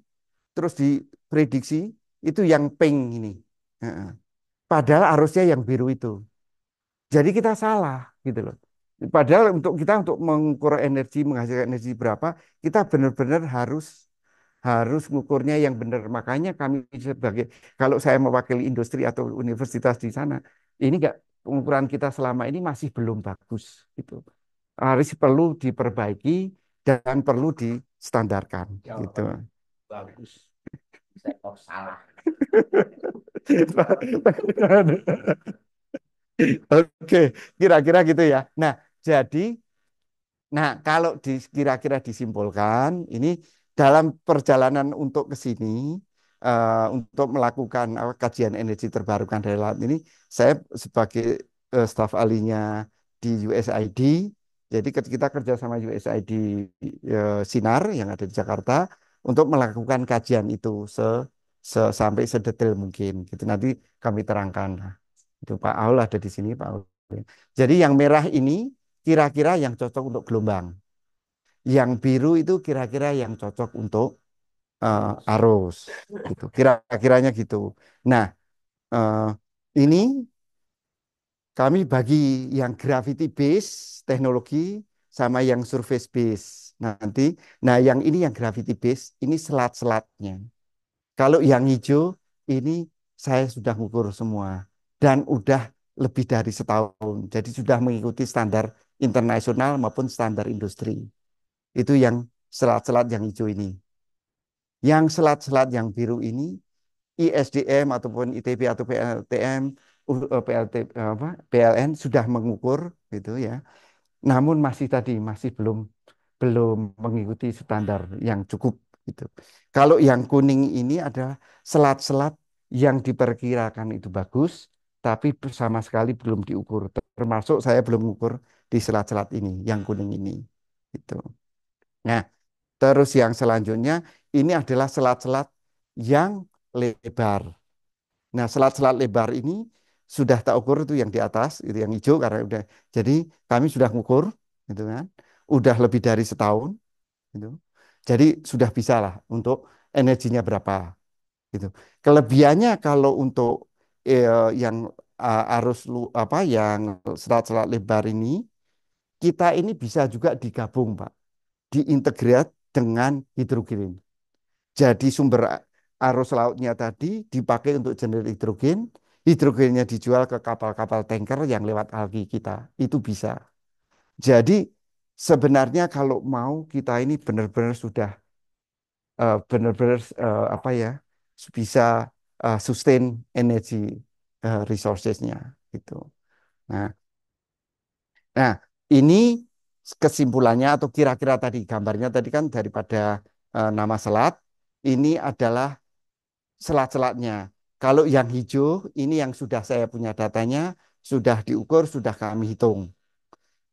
terus diprediksi itu yang pink ini. Heeh. Padahal harusnya yang biru itu. Jadi kita salah gitu loh. Padahal untuk mengukur energi, menghasilkan energi berapa, kita benar-benar harus harus ngukurnya yang benar. Makanya kami sebagai kalau saya mewakili industri atau universitas di sana, ini enggak pengukuran kita selama ini masih belum bagus gitu. Harus perlu diperbaiki dan perlu distandarkan gitu. Bagus. Saya kok salah. Oke, kira-kira gitu ya. Nah, jadi kalau kira-kira disimpulkan, ini dalam perjalanan untuk ke sini, untuk melakukan kajian energi terbarukan dari laut ini, saya sebagai staf ahlinya di USAID, jadi kita kerja sama USAID Sinar yang ada di Jakarta untuk melakukan kajian itu sampai sedetail mungkin. Gitu nanti kami terangkan. Itu Pak Aul ada di sini, Pak Aul. Jadi yang merah ini kira-kira yang cocok untuk gelombang. Yang biru itu kira-kira yang cocok untuk arus. Gitu. Kira-kiranya gitu. Nah, eh, ini kami bagi yang gravity base teknologi sama yang surface base. Nanti, nah yang ini yang gravity base, ini selat-selatnya. Kalau yang hijau ini saya sudah ngukur semua dan udah lebih dari setahun. Jadi sudah mengikuti standar internasional maupun standar industri. Itu yang selat-selat yang hijau ini. Yang selat-selat yang biru ini ISDM ataupun ITB atau PLTM, PLN sudah mengukur gitu ya. Namun masih belum belum mengikuti standar yang cukup gitu. Kalau yang kuning ini adalah selat-selat yang diperkirakan itu bagus, tapi sama sekali belum diukur. Termasuk saya belum mengukur di selat-selat ini, yang kuning ini. Gitu. Nah, terus yang selanjutnya ini adalah selat-selat yang lebar. Nah, selat-selat lebar ini sudah tak ukur itu yang di atas, itu yang hijau karena udah. Jadi kami sudah mengukur, gitu kan. Udah lebih dari setahun, gitu. Jadi sudah bisa lah untuk energinya berapa, gitu. Kelebihannya kalau untuk yang arus apa yang selat-selat lebar ini, kita ini bisa juga digabung, Pak, diintegrat dengan hidrogen. Jadi sumber arus lautnya tadi dipakai untuk generate hidrogen, hidrogennya dijual ke kapal-kapal tanker yang lewat algi kita. Itu bisa. Jadi sebenarnya kalau mau kita ini benar-benar sudah benar-benar apa ya bisa sustain energi resourcesnya gitu. Nah, nah ini kesimpulannya atau kira-kira tadi gambarnya tadi kan daripada nama selat ini adalah selat-selatnya. Kalau yang hijau ini yang sudah saya punya datanya, sudah diukur, sudah kami hitung.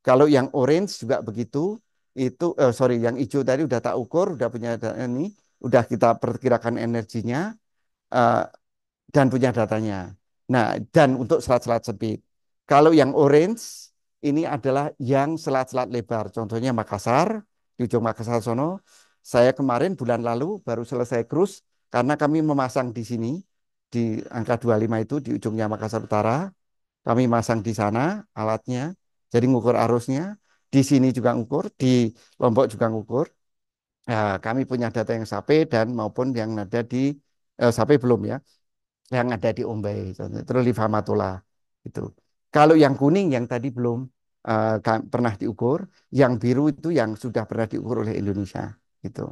Kalau yang orange juga begitu, itu sorry, yang hijau tadi udah tak ukur, udah punya ini, udah kita perkirakan energinya eh, dan punya datanya. Nah, dan untuk selat-selat sempit. Kalau yang orange ini adalah yang selat-selat lebar. Contohnya Makassar, di ujung Makassar sono. Saya kemarin bulan lalu baru selesai cruise karena kami memasang di sini di angka 25 itu di ujungnya Makassar Utara. Kami masang di sana alatnya. Jadi ngukur arusnya. Di sini juga ngukur, di Lombok juga ngukur. Nah, kami punya data yang SAPE dan maupun yang ada di SAPE belum ya, yang ada di Ombay, terus di Famatola itu. Kalau yang kuning yang tadi belum pernah diukur, yang biru itu yang sudah pernah diukur oleh Indonesia itu.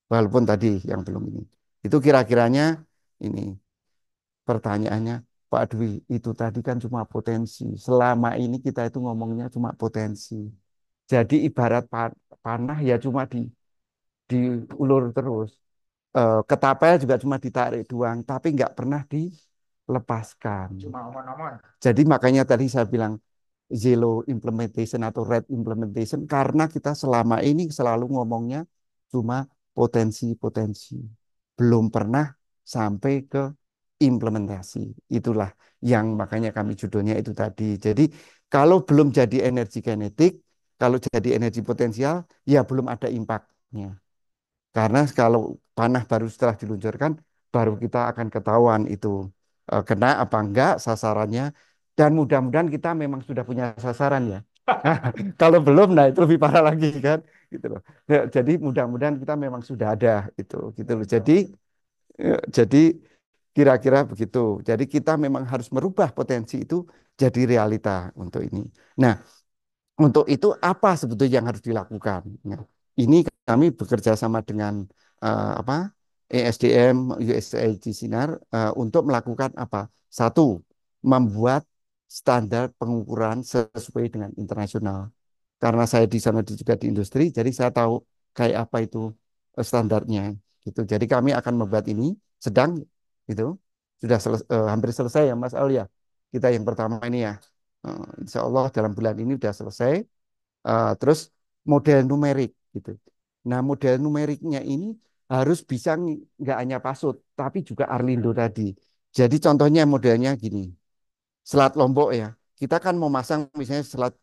Walaupun tadi yang belum ini. Itu kira-kiranya ini pertanyaannya, Pak Dwi, itu tadi kan cuma potensi. Selama ini kita itu ngomongnya cuma potensi. Jadi ibarat panah ya cuma diulur terus. Ketapel juga cuma ditarik doang, tapi nggak pernah dilepaskan. Cuma omon-omon. Jadi makanya tadi saya bilang zero implementation atau red implementation karena kita selama ini selalu ngomongnya cuma potensi-potensi. Belum pernah sampai ke implementasi. Itulah yang makanya kami judulnya itu tadi. Jadi kalau belum jadi energi kinetik, kalau jadi energi potensial, ya belum ada impactnya. Karena kalau panah baru setelah diluncurkan, baru kita akan ketahuan itu kena apa enggak sasarannya. Dan mudah-mudahan kita memang sudah punya sasaran ya. Kalau belum, nah itu lebih parah lagi kan, gitu loh. Ya, jadi mudah-mudahan kita memang sudah ada itu, gitu loh. Jadi kira-kira begitu. Jadi kita memang harus merubah potensi itu jadi realita untuk ini. Nah, untuk itu apa sebetulnya yang harus dilakukan? Nah, ini kami bekerja sama dengan apa ESDM, USAID Sinar untuk melakukan apa? Satu, membuat standar pengukuran sesuai dengan internasional. Karena saya di sana juga di industri, jadi saya tahu kayak apa itu standarnya. Gitu. Jadi kami akan membuat ini sedang gitu sudah hampir selesai ya Mas Aulia. Kita yang pertama ini ya. Insya Allah dalam bulan ini sudah selesai. Terus model numerik gitu. Nah, model numeriknya ini harus bisa nggak hanya pasut, tapi juga Arlindo tadi. Jadi contohnya modelnya gini, Selat Lombok ya. Kita kan mau masang misalnya selat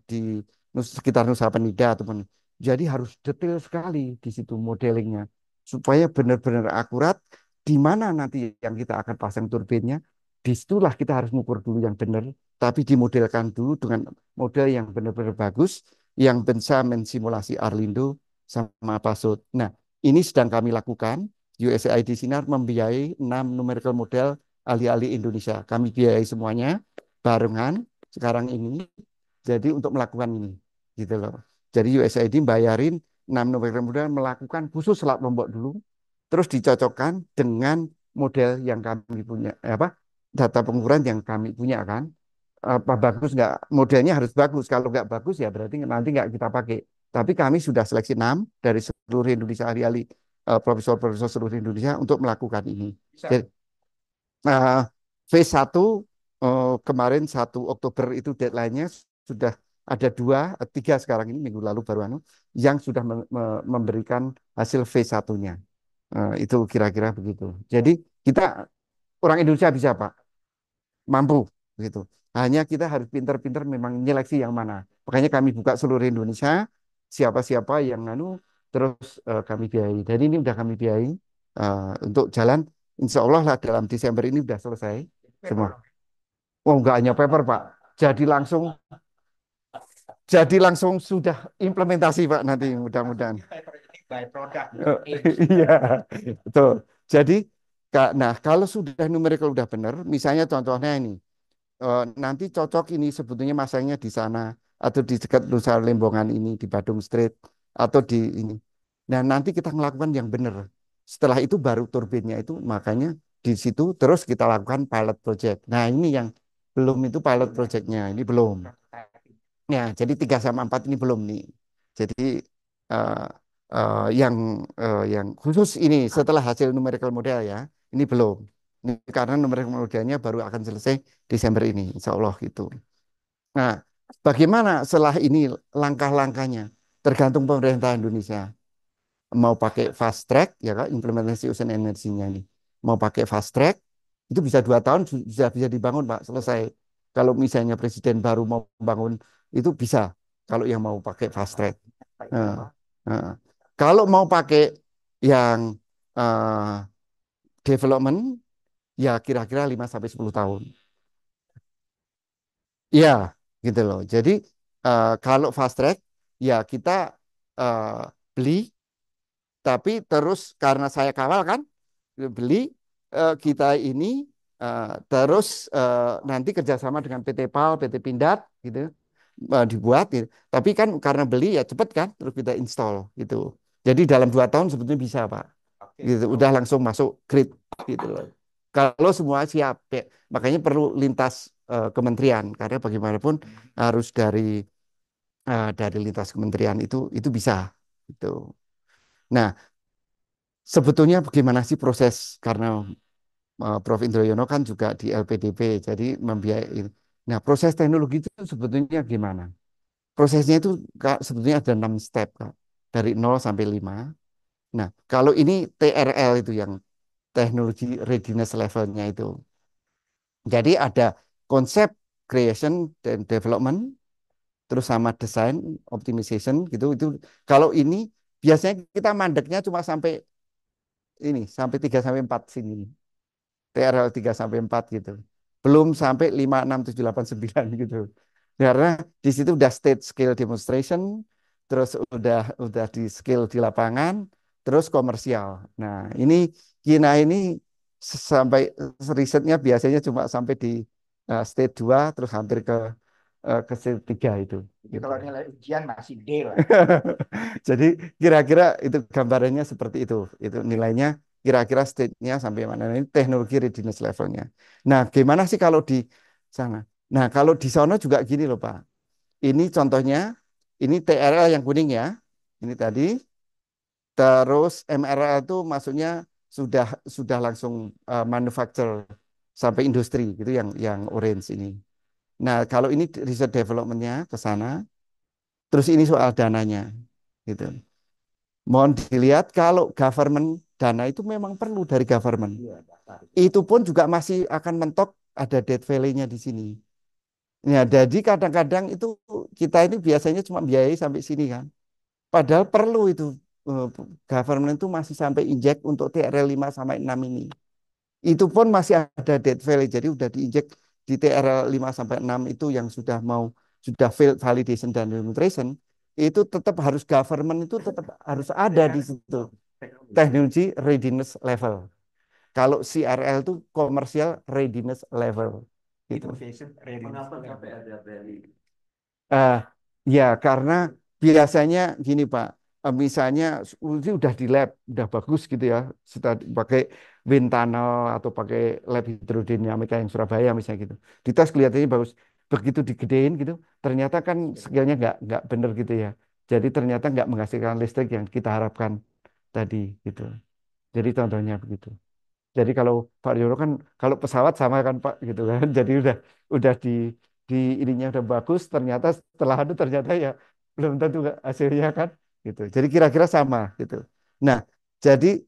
di sekitar Nusa Penida ataupun jadi harus detail sekali di situ modelingnya supaya benar-benar akurat di mana nanti yang kita akan pasang turbinnya. Disitulah kita harus mengukur dulu yang benar, tapi dimodelkan dulu dengan model yang benar-benar bagus, yang bisa mensimulasi Arlindo sama Pasut. Nah, ini sedang kami lakukan. USAID Sinar membiayai 6 numerical model ahli-ahli Indonesia. Kami biayai semuanya barengan sekarang ini. Jadi untuk melakukan ini, gitu loh. Jadi USAID bayarin 6 numerical model melakukan khusus Selat Lombok dulu, terus dicocokkan dengan model yang kami punya, apa data pengukuran yang kami punya kan. Apa bagus nggak modelnya harus bagus. Kalau nggak bagus ya berarti nanti nggak kita pakai. Tapi kami sudah seleksi 6 dari seluruh Indonesia ahli-ahli profesor-profesor seluruh Indonesia untuk melakukan ini. Bisa. Jadi, phase 1 kemarin 1 Oktober itu deadline-nya sudah ada 2, 3 sekarang ini minggu lalu baru yang sudah memberikan hasil phase 1-nya. Itu kira-kira begitu. Jadi kita orang Indonesia bisa Pak, mampu gitu. Hanya kita harus pintar-pintar memang nyeleksi yang mana. Makanya kami buka seluruh Indonesia, siapa-siapa yang terus kami biayai. Dan ini udah kami biayai untuk jalan Insya Allah lah dalam Desember ini udah selesai semua. Oh, nggak hanya paper, Pak. Jadi langsung sudah implementasi, Pak, nanti mudah-mudahan. By product. Oh, iya, betul. Jadi, nah kalau sudah numerical udah benar, misalnya contohnya ini, nanti cocok ini sebetulnya masangnya di sana atau di dekat Nusa Lembongan ini di Badung Street atau di ini. Nah, nanti kita melakukan yang benar. Setelah itu baru turbinnya itu makanya di situ terus kita lakukan pilot project. Nah, ini yang belum itu pilot projectnya, ini belum. Ya, jadi 3 sama 4 ini belum nih. Jadi eh, yang khusus ini setelah hasil numerical model ya, ini belum. Ini karena numerical modelnya baru akan selesai Desember ini, insya Allah gitu. Nah, bagaimana setelah ini langkah-langkahnya? Tergantung pemerintah Indonesia. Mau pakai fast track, ya kan, implementasi ocean energinya ini. Mau pakai fast track, itu bisa 2 tahun sudah bisa dibangun, Pak, selesai. Kalau misalnya presiden baru mau bangun, itu bisa. Kalau yang mau pakai fast track. Nah, nah. Kalau mau pakai yang development, ya kira-kira 5 sampai 10 tahun. Iya, gitu loh. Jadi kalau fast track ya kita eh, beli, tapi terus karena saya kawal kan beli kita ini terus nanti kerjasama dengan PT PAL, PT Pindad gitu dibuat. Gitu. Tapi kan karena beli ya cepet kan, terus kita install gitu. Jadi dalam 2 tahun sebetulnya bisa, Pak. Gitu, udah langsung masuk grid gitu loh. Kalau semua siap, ya. Makanya perlu lintas kementerian karena bagaimanapun harus dari lintas kementerian itu bisa gitu. Nah, sebetulnya bagaimana sih proses karena Prof. Indroyono kan juga di LPDP, jadi membiayai. Nah, proses teknologi itu sebetulnya gimana? Prosesnya itu Kak, sebetulnya ada 6 step, Kak. Dari 0 sampai 5. Nah, kalau ini TRL itu yang teknologi readiness levelnya itu. Jadi ada konsep creation dan development, terus sama design optimization gitu. Itu kalau ini biasanya kita mandeknya cuma sampai ini, sampai 3 sampai 4 sini. TRL 3 sampai 4 gitu. Belum sampai 5 6 7 8 9 gitu. Karena di situ udah state scale demonstration, terus udah di scale di lapangan, terus komersial. Nah, ini Kina ini sampai risetnya biasanya cuma sampai di state 2 terus hampir ke state 3 itu. Jadi kalau nilai ujian masih D lah. Jadi kira-kira itu gambarannya seperti itu. Itu nilainya kira-kira state-nya sampai mana. Nah, ini teknologi readiness levelnya. Nah, gimana sih kalau di sana? Nah, kalau di sana juga gini loh, Pak. Ini contohnya, ini TRL yang kuning ya. Ini tadi. Terus MRL itu maksudnya sudah langsung manufacture sampai industri gitu yang orange ini. Nah, kalau ini riset development-nya ke sana, terus ini soal dananya gitu. Mohon dilihat kalau government dana itu memang perlu dari government. Itu pun juga masih akan mentok ada debt valley-nya di sini. Ya, jadi kadang-kadang itu kita ini biasanya cuma biayai sampai sini kan. Padahal perlu itu eh, government itu masih sampai injek untuk TRL 5 sampai 6 ini. Itu pun masih ada debt valley. Jadi udah diinjek di TRL 5 sampai 6 itu yang sudah failed validation dan demonstration itu tetap harus government itu tetap harus ada di situ. Technology readiness level. Kalau CRL itu commercial readiness level. Gitu. Eh, ya karena biasanya gini Pak, misalnya ini udah di lab, udah bagus gitu ya, sudah pakai wind tunnel atau pakai lab hidrodinamika yang Surabaya misalnya gitu. Di tes kelihatannya bagus, begitu digedein gitu, ternyata kan skillnya nggak bener gitu ya. Jadi ternyata nggak menghasilkan listrik yang kita harapkan tadi gitu. Jadi contohnya begitu. Jadi kalau Pak Yono kan kalau pesawat sama kan Pak gitu kan. Jadi udah di ininya udah bagus ternyata setelah itu ternyata ya belum tentu hasilnya kan gitu. Jadi kira-kira sama gitu. Nah, jadi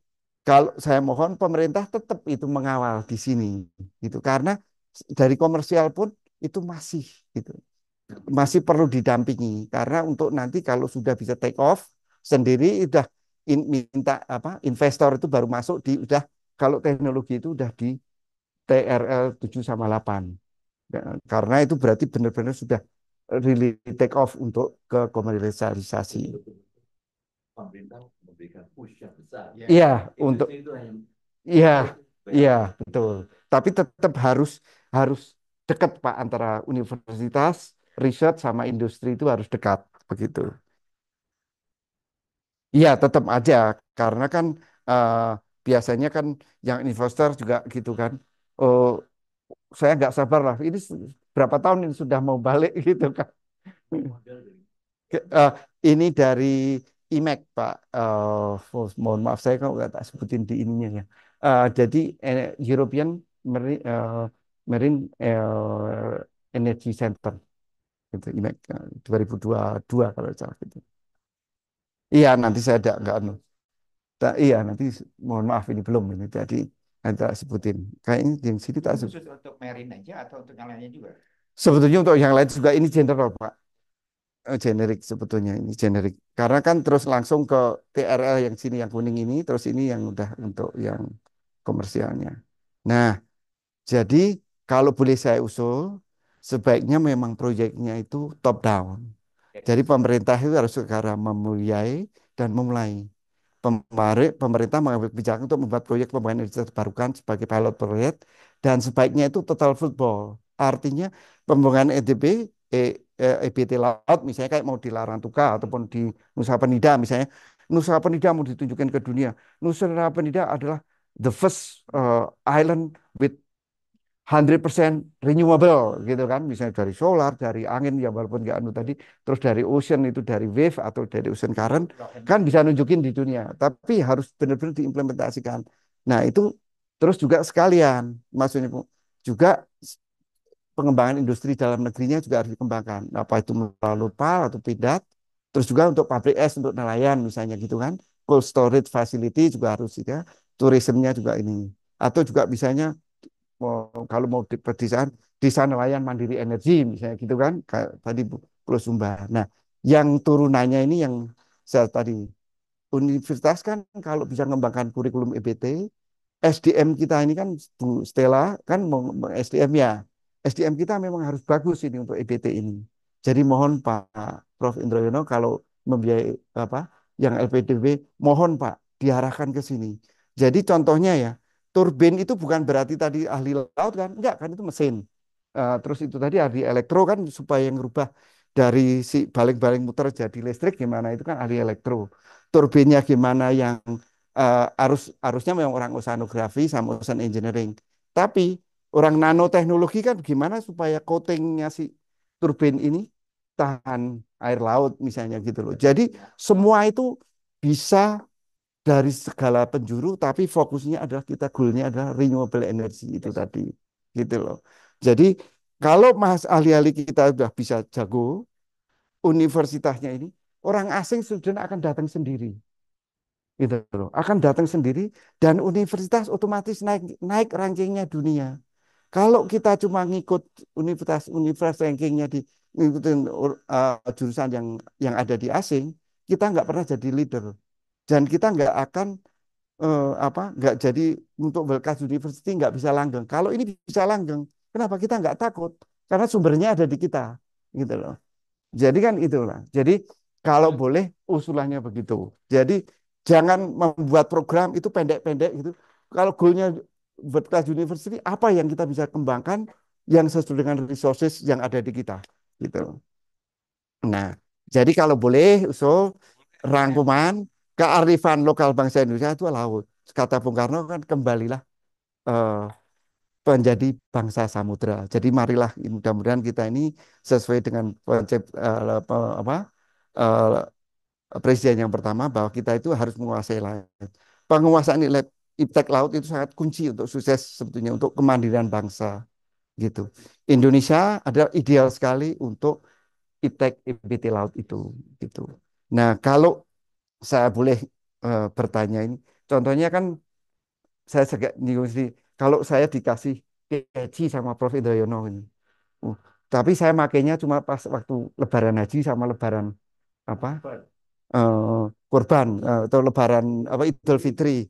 kalau saya mohon pemerintah tetap itu mengawal di sini gitu karena dari komersial pun itu masih gitu. Masih perlu didampingi karena untuk nanti kalau sudah bisa take off sendiri udah minta apa investor itu baru masuk di udah kalau teknologi itu udah di TRL 7 sama 8. Ya, karena itu berarti benar-benar sudah really take off untuk ke komersialisasi. Pemerintah memberikan push yang besar. Iya, untuk Industri itu hanya iya, iya, bayar. betul. Tapi tetap harus harus dekat Pak antara universitas, riset sama industri itu harus dekat begitu. Iya, tetap aja karena kan eh, biasanya kan yang investor juga gitu kan. Oh, saya nggak sabar lah. Ini berapa tahun ini sudah mau balik gitu kan. Model dari Eh, ini dari IMEC, Pak. Mohon maaf saya kalau nggak tak sebutin di ininya ya. Jadi European Marine Energy Center, gitu, IMEC 2022 kalau nggak salah gitu. Iya, nanti saya ada nggak anu. Iya, nanti mohon maaf ini belum ini. Jadi nanti tak sebutin. Kayaknya di sini tak sebut. Khusus untuk marine aja atau untuk yang lainnya juga? Sebetulnya untuk yang lain juga ini general, Pak. Generik sebetulnya ini generik karena kan terus langsung ke TRL yang sini yang kuning ini terus ini yang udah untuk yang komersialnya. Nah, jadi kalau boleh saya usul sebaiknya memang proyeknya itu top down. Jadi pemerintah itu harus segera memulai dan memulai. Pemerintah mengambil kebijakan untuk membuat proyek pembangunan energi terbarukan sebagai pilot proyek dan sebaiknya itu total football. Artinya pembangunan EBT laut misalnya kayak mau di Larantuka ataupun di Nusa Penida misalnya. Nusa Penida mau ditunjukkan ke dunia. Nusa Penida adalah the first island with 100% renewable gitu kan, misalnya dari solar, dari angin ya walaupun nggak anu tadi, terus dari ocean itu dari wave atau dari ocean current kan bisa nunjukin di dunia, tapi harus benar-benar diimplementasikan. Nah itu terus juga sekalian, maksudnya Bu, juga pengembangan industri dalam negerinya juga harus dikembangkan, apa itu melalui PAL atau PIDAT, terus juga untuk pabrik es untuk nelayan misalnya gitu kan, cold storage facility juga harus juga, tourismnya juga ini, atau juga misalnya kalau mau di pedesaan desa nelayan mandiri energi misalnya gitu kan kayak tadi Pulau Sumbar. Nah, yang turunannya ini yang saya tadi universitas kan kalau bisa mengembangkan kurikulum EBT, SDM kita ini kan Bu Stella kan mau SDM ya. SDM kita memang harus bagus ini untuk EBT ini. Jadi mohon Pak Prof. Indroyono kalau membiayai apa yang LPDB mohon Pak diarahkan ke sini. Jadi contohnya ya, turbin itu bukan berarti tadi ahli laut kan? Enggak kan itu mesin. Terus itu tadi ahli elektro kan supaya ngerubah dari si baling-baling muter jadi listrik gimana itu kan ahli elektro. Turbinnya gimana yang arusnya memang orang oceanografi sama ocean engineering. Tapi orang nanoteknologi kan gimana supaya coatingnya si turbin ini tahan air laut misalnya gitu loh. Jadi semua itu bisa dari segala penjuru, tapi fokusnya adalah kita goalnya adalah renewable energy itu tadi, gitu loh. Jadi kalau Mas ahli-ahli kita sudah bisa jago, universitasnya ini orang asing sudah akan datang sendiri, gitu loh. Akan datang sendiri dan universitas otomatis naik naik rankingnya dunia. Kalau kita cuma ngikut universitas rankingnya di ngikutin jurusan yang ada di asing, kita nggak pernah jadi leader dan kita nggak akan nggak jadi untuk World University nggak bisa langgeng. Kalau ini bisa langgeng, kenapa kita nggak takut? Karena sumbernya ada di kita, gitu loh. Jadi kan itulah. Jadi kalau boleh usulannya begitu. Jadi jangan membuat program itu pendek-pendek gitu. Kalau goalnya World University, apa yang kita bisa kembangkan yang sesuai dengan resources yang ada di kita, gitu. Nah, jadi kalau boleh usul rangkuman kearifan lokal bangsa Indonesia itu laut. Kata Bung Karno kan kembalilah eh, menjadi bangsa samudra. Jadi marilah mudah-mudahan kita ini sesuai dengan konsep presiden yang pertama bahwa kita itu harus menguasai laut. Penguasaan iptek laut itu sangat kunci untuk sukses sebetulnya untuk kemandirian bangsa gitu. Indonesia adalah ideal sekali untuk iptek IPT laut itu gitu. Nah, kalau saya boleh bertanya ini, contohnya kan saya segak nyinggung sih, kalau saya dikasih gaji sama Prof. Indrayono ini, uh, tapi saya makainya cuma pas waktu Lebaran Haji sama Lebaran apa kurban atau Lebaran apa Idul Fitri.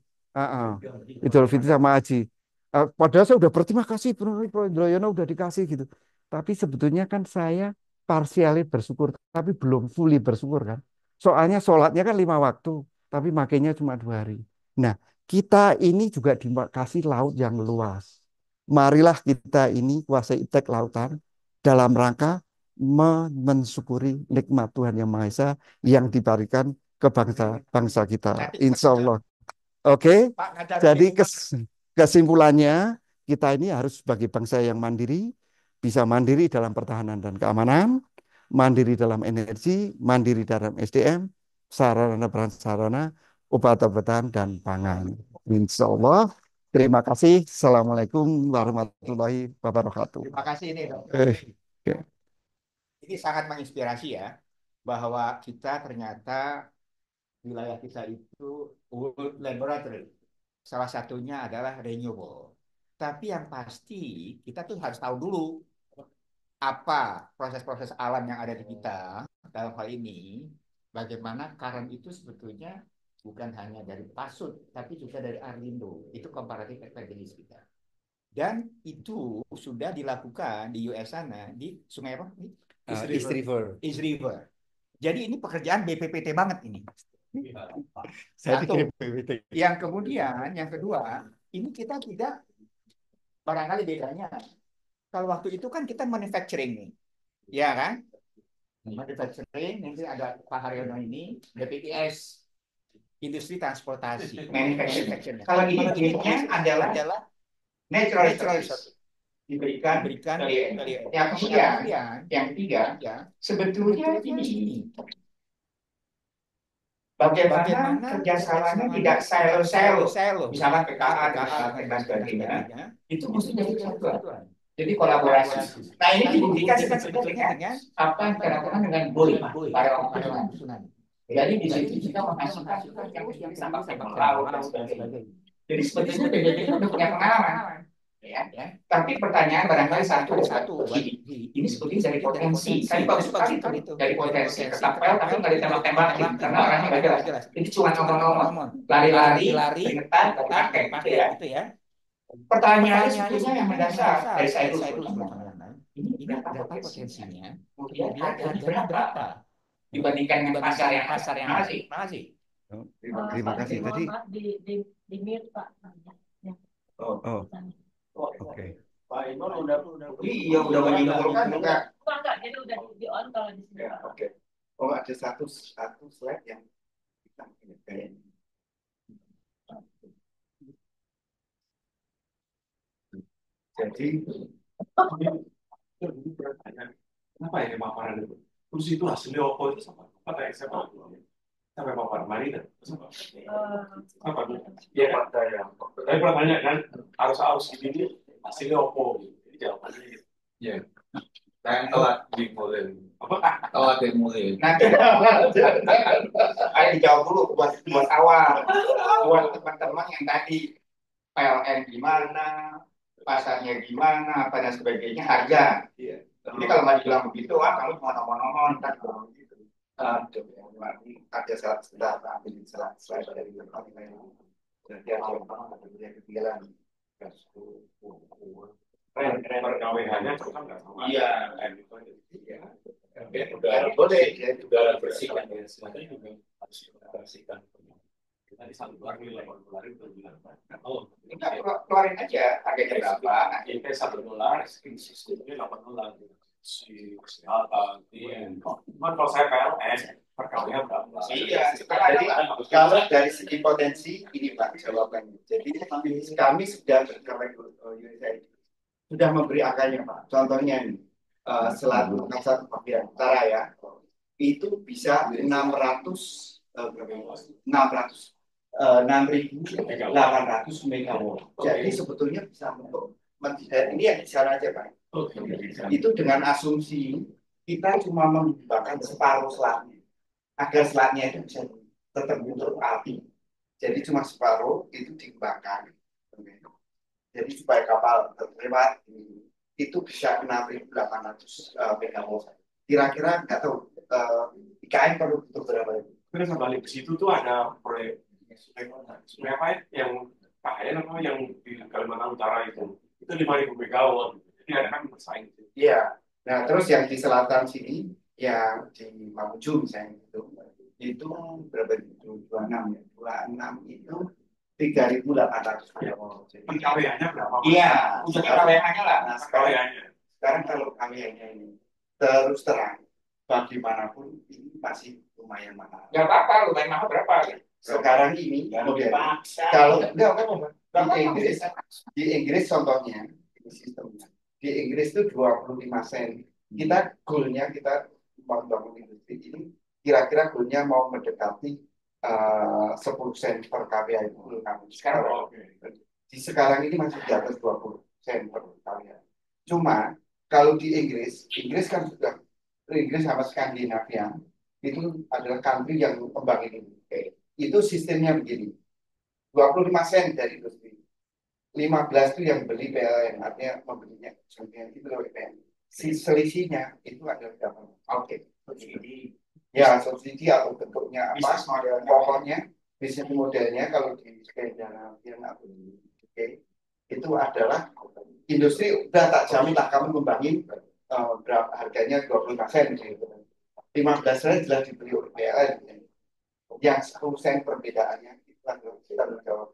Idul Fitri sama Haji. Padahal saya udah berterima kasih, Bro Indroyono udah dikasih gitu. Tapi sebetulnya kan saya parsiali bersyukur, tapi belum fully bersyukur kan. Soalnya sholatnya kan 5 waktu, tapi makainya cuma 2 hari. Nah, kita ini juga dikasih laut yang luas. Marilah kita ini kuasai iptek lautan dalam rangka mensyukuri nikmat Tuhan Yang Maha Esa yang diberikan ke bangsa kita. Insya Allah. Oke, Pak, ada jadi kesimpulan. kesimpulannya kita ini harus sebagai bangsa yang mandiri, bisa mandiri dalam pertahanan dan keamanan, mandiri dalam energi, mandiri dalam SDM, sarana prasarana, obat-obatan dan pangan. Insya Allah. Terima kasih. Assalamualaikum warahmatullahi wabarakatuh. Terima kasih ini, Dok. Oke. Ini sangat menginspirasi ya, bahwa kita ternyata wilayah kita itu World Laboratory. Salah satunya adalah renewable. Tapi yang pasti kita tuh harus tahu dulu apa proses-proses alam yang ada di kita dalam hal ini, bagaimana current itu sebetulnya bukan hanya dari pasut, tapi juga dari Arlindo. Itu comparative effectiveness kita. Dan itu sudah dilakukan di US sana, di sungai apa? East River. East River. Jadi ini pekerjaan BPPT banget ini. Saya Satu. dikirim PPT. Yang kemudian, yang kedua, ini kita tidak barangkali bedanya. Kalau waktu itu kan kita manufacturing nih, ya kan? Manufacturing, nanti ada Pak Haryono ini, BPIS, industri transportasi, manufacturing. Kalau ini bentuknya adalah natural resources. Diberikan yang kemudian, yang ketiga, sebetulnya ini bagaimana kerjasamanya tidak silo, misalkan PKA dan sebagainya, itu mesti jadi kesatuan. Jadi kolaborasi. Nah ini dibuktikan dengan apa yang dikatakan dengan BOI, para susunan. Jadi di situ kita menghasilkan yang sama laut dan sebagainya. Jadi sebetulnya PBB itu sudah punya pengalaman. Ya. Tapi pertanyaan barangkali satu ini sebetulnya dari potensi. Saya bagus sekali itu dari potensi ketapel tapi nggak ditembak-tembakin karena orangnya nggak jelas. Itu cuma ngomong-ngomong, lari-lari, keringetan, pakai gitu ya. Pertanyaannya sebetulnya yang mendasar dari saya dulu ini berapa potensinya? Kemudian harganya berapa dibandingkan dengan pasar yang masih? Terima kasih. Tadi di mute Pak. Oke. Pak Imon udah Iya udah menyimpulkan juga. Enggak, jadi udah di on kalau di sini. Oke. Oh ada satu slide yang kita kayaknya. Jadi kenapa ya paparan itu? Terus itu hasilnya apa itu sama? Apa yang saya tahu? Sampai paparan Marina. Apa tuh? Ya ada yang. Tapi pertanyaan kan arus ini hasilnya apa? Jadi jawabannya gitu. Ya. Saya telat dimulai. Apa? Telat dimulai. Nanti ayo dijawab dulu buat awal, buat teman-teman yang tadi PLN gimana, pasarnya gimana, apa dan sebagainya, harga. Iya. Jadi kalau nggak dibilang begitu, kamu cuma ngomong-ngomong kan begitu. Ada salah ambil slide dari yang jadi ada yang ketinggalan. Perkawinan kan nggak sama. Iya. Udah boleh, udah bersihkan ya. Semuanya juga harus bersihkan. Kita di satu lagi $8 itu bilang. Oh, Enggak, keluarin aja harganya berapa. Ini $1, sistemnya $8. Si kesehatan, cuman kalau saya PLN perkawinan berapa? Iya, jadi kalau dari segi potensi ini Pak jawabannya. Jadi kami sudah sudah memberi angkanya Pak. Contohnya ini Selat Bagian Utara ya, itu bisa 6.800 megawatt. Jadi sebetulnya bisa untuk ini yang bicara aja Pak. Itu dengan asumsi kita cuma mengembangkan separuh selatnya, agar selatnya itu bisa tetap bentuk api. Jadi cuma separuh itu dikembangkan. Jadi supaya kapal lewat itu bisa 6.800 megawatt. Kira-kira nggak tahu IKN perlu untuk berapa itu? Terus balik ke situ tuh ada proyek Sungai apa ya? Yang KHN apa yang di Kalimantan Utara itu 5.000 megawatt. Jadi ada kan bersaing. Iya. Nah, terus yang di selatan sini, yang di Mamuju misalnya itu berapa itu? 26 ya. 26 itu 3.800 megawatt. Jadi KWH-nya berapa? iya, untuk KWH-nya lah. Nah, KWH-nya. sekarang kalau KWH-nya ini terus terang, bagaimanapun ini masih lumayan mahal. Nggak apa-apa, lumayan mahal berapa? Sekarang ini model kalau di Inggris contohnya ini sistemnya. Di Inggris itu 25 sen. Kita goalnya kita membangun industri ini kira-kira goalnya mau mendekati 10 sen per kWh itu sekarang. Di sekarang ini masih di atas 20 sen per kWh. Cuma kalau di Inggris kan sudah Inggris sama Skandinavia itu adalah country yang kembang ini. Itu sistemnya begini. 25 sen dari industri. 15 itu yang beli PLN, artinya membelinya. Itu PLN. Selisihnya itu adalah berapa? Oke. Subsidi. Ya, subsidi atau bentuknya apa? Pokoknya bisnis modelnya kalau di Skandinavia atau di UK itu adalah industri udah tak jamin lah kamu ngembangin berapa harganya 25 sen gitu. 15 sen jelas dibeli oleh PLN. Yang 10 sen perbedaannya itu adalah kita menjawab.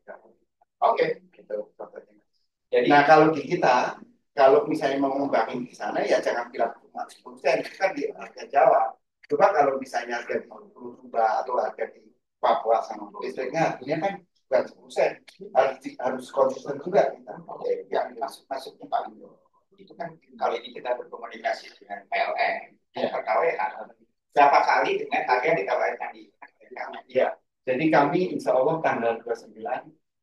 Oke, gitu contohnya. Jadi, nah kalau di kita, kalau misalnya mau ngembangin di sana ya jangan bilang cuma 10 sen, kan di harga Jawa. Coba kalau misalnya harga di Sumba atau harga di Papua sama listriknya harganya kan bukan 10 sen, harus konsisten juga kita. Oke, yang masuknya paling itu kan kali ini kita berkomunikasi dengan PLN, KWH. Berapa kali dengan harga yang ditawarkan di ya. Jadi kami insya Allah tanggal 29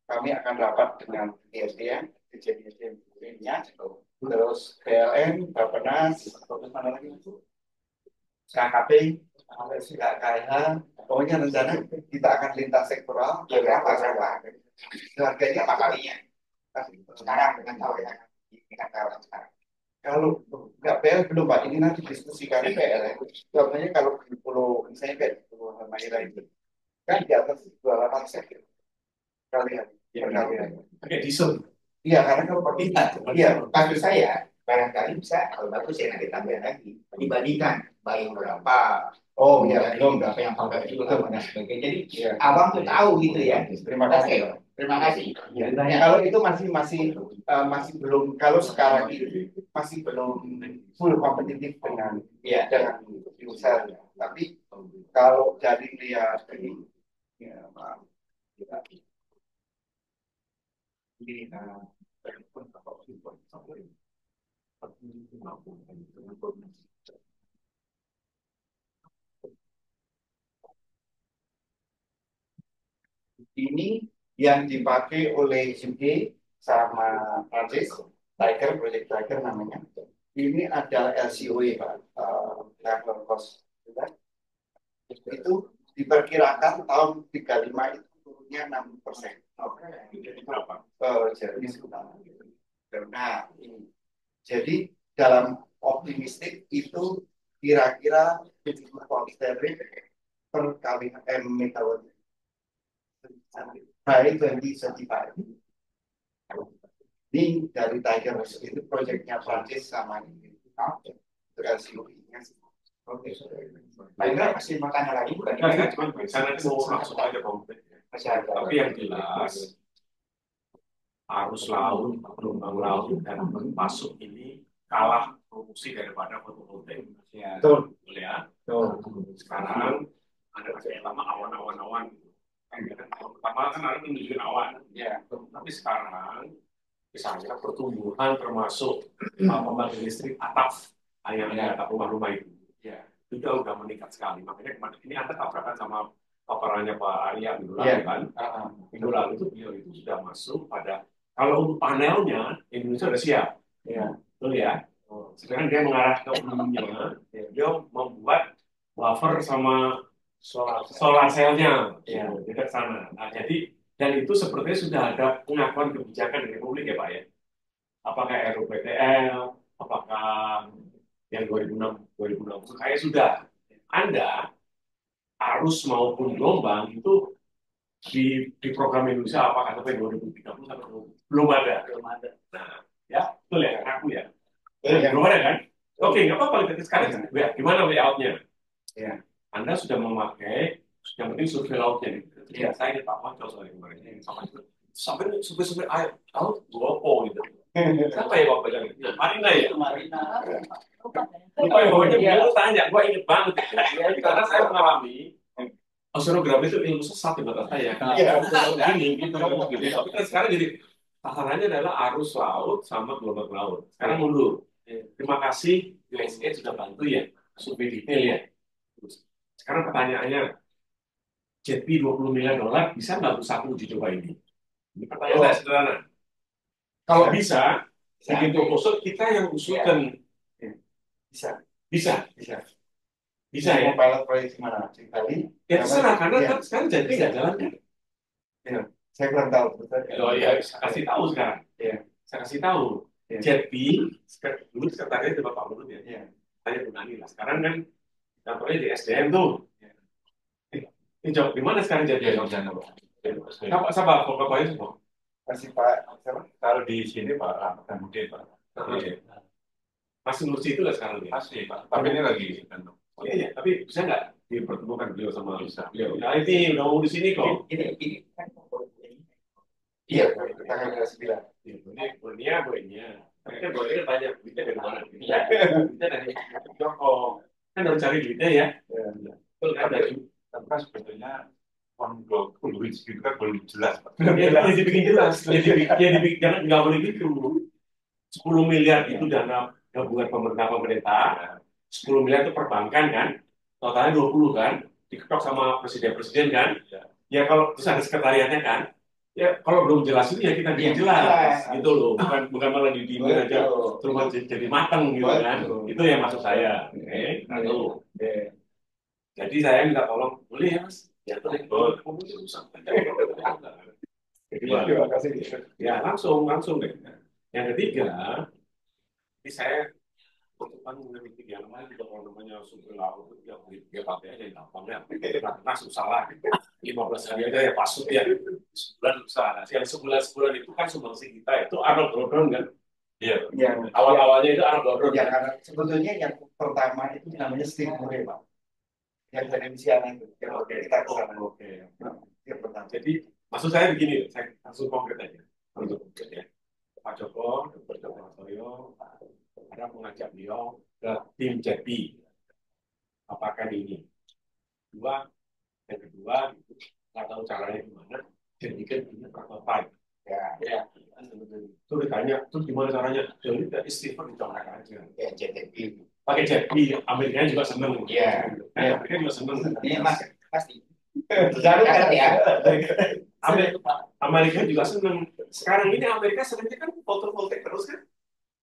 kami akan rapat dengan DSD, kejadian-nya, terus PLN, Bappenas, terus mana lagi itu, KKP, KKH, pokoknya rencana kita akan lintas sektoral. Berapa? Harganya apa kalinya? Sekarang dengan KWH, sekarang. Kalau nggak PLN belum Pak, ini nanti diskusikan PLN. Contohnya kalau di Pulau, misalnya kayak di Pulau Halmahera itu, kan di atas 28 sen kalian. Pakai diesel. Iya, karena kalau pakai iya, maksud saya barangkali bisa kalau bagus ya nanti tambahin lagi dibandingkan bayar berapa. Oh iya, belum berapa yang pakai itu dan sebagainya. Jadi abang tuh tahu gitu ya. Terima kasih. Terima kasih. Ya, kalau itu masih belum, kalau sekarang ini masih belum full kompetitif dengan usaha. Tapi kalau dari lihat ini, ya Pak, ini ini yang dipakai oleh UK sama Prancis, Project Tiger namanya. Ini adalah LCOE Pak, level cost. Itu diperkirakan tahun 35 itu turunnya 6%. Jadi berapa? Jadi nah ini. Jadi dalam optimistik itu kira-kira 70 pound sterling per kali megawatt. By 2035. Ini dari Tiger itu proyeknya Prancis sama ini. LCOE-nya. Oke. Baiklah, masih mau tanya lagi bukan? Enggak, cuma sana itu langsung aja komplit. Tapi yang jelas arus laut, gelombang laut dan masuk ini kalah produksi daripada fotovoltaik. Betul. Ya. Sekarang ada kayak lama awan-awan. Tahun pertama kan ada menunjukkan awan. Ya. Tapi sekarang misalnya pertumbuhan termasuk pembangkit listrik atap atap rumah-rumah itu. Ya. Itu udah meningkat sekali. Makanya kemarin ini ada tabrakan sama paparannya Pak Arya minggu lalu kan. Minggu lalu itu beliau itu sudah masuk pada kalau untuk panelnya Indonesia sudah siap. Ya. Betul ya. Sekarang dia mengarah ke hulunya, dia membuat buffer sama solar cell-nya dekat sana. Nah, jadi dan itu sepertinya sudah ada pengakuan kebijakan dari Republik ya Pak ya. Apakah RUPTL, apakah yang 2006 kayak sudah. Anda arus maupun gelombang itu di program Indonesia apakah sampai 2030 sampai 2020? Belum ada. Nah, ya, betul ya, aku ya. Belum ada kan? Oke, nggak apa-apa. Sekarang gimana layoutnya? Ya. Anda sudah memakai, yang penting survei lautnya. Ya, saya di Pak Mojo soalnya kemarin. Sampai survei air laut, gopo gitu. Siapa ya Pak bilang? Marina ya? Marina. Lupa ya, pokoknya beliau tanya, gue inget banget. Karena saya mengalami oceanografi itu ilmu sesat di mata saya. Gini, gitu. Tapi kan sekarang jadi sasarannya adalah arus laut sama gelombang laut. Sekarang mundur. Terima kasih USA sudah bantu ya, survei detail ya. Sekarang pertanyaannya, JP $20 miliar bisa nggak usaha uji coba ini? Ini pertanyaan saya sederhana. Kalau bisa, begitu usul kita yang usulkan. Bisa ya. Pilot proyek mana? Kali. Ya terserah, karena kan sekarang jadi nggak jalan kan? Ya, saya kurang tahu. Oh iya, saya kasih tahu sekarang. Ya, saya kasih tahu. JP dulu sekretariat di Bapak Menut ya. Tanya Bu Nani lah. Sekarang kan kantornya di SDM tuh. Ini jawab di mana sekarang jadi? Siapa pokoknya semua? Masih Pak siapa? Kalau di sini Pak Rahmat Mudi Pak. Masih ngurusi itu lah sekarang ya? Masih Pak. Tapi ini lagi kan. Oh iya, tapi bisa nggak dipertemukan beliau sama beliau? Nah ini udah mau di sini kok. Ini kan iya, kita kan jelas bilang. Ini buahnya. Tapi kan buahnya tanya duitnya dari mana? Duitnya dari Joko. Kan harus cari duitnya ya. Betul kan dari. Tapi kan sebetulnya uang duit segitu kan belum jelas Pak. Ya dibikin jelas. Jangan nggak boleh gitu. 10 miliar itu dana gabungan pemerintah. 10 miliar itu perbankan kan. Totalnya 20 kan. Diketok sama presiden kan. Ya kalau terus ada sekretariatnya kan. Ya kalau belum jelas itu ya kita bikin jelas gitu loh. Bukan malah didiemin aja terus jadi mateng gitu kan. Itu yang maksud saya. Oke. Jadi saya minta tolong, boleh ya Mas? Ya boleh. Terima kasih. Ya langsung deh. Yang ketiga, ini saya kan menemukan yang lain juga kalau namanya sumber laut itu ya pakai aja gampang ya. Nah susah lah. 15 hari aja ya pasut ya. Sebulan susah. Yang sebulan itu kan sumbangsi kita itu Arnold Gordon kan. Iya. Awal-awalnya itu Arnold Gordon. Ya karena sebetulnya yang pertama itu namanya Steve Murray Pak. Yang dari Louisiana itu. Oke. Kita ke sana. Oke. Yang pertama. Jadi maksud saya begini, saya langsung konkret aja. Langsung konkret ya. Pak Joko, Dr. Joko Hartoyo, ada mengajak beliau ke tim JP. Apakah ini? Yang kedua, nggak tahu caranya gimana, jadikan ini prototype. Ya. Itu ditanya, terus gimana caranya? Jadi dari Stephen dicontek aja. Ya, JTP. Pakai JP, Amerika juga seneng. Iya. Amerika juga seneng. Ini pasti. Jangan ya. Amerika juga seneng. Sekarang ini Amerika senengnya kan fotovoltaik terus kan?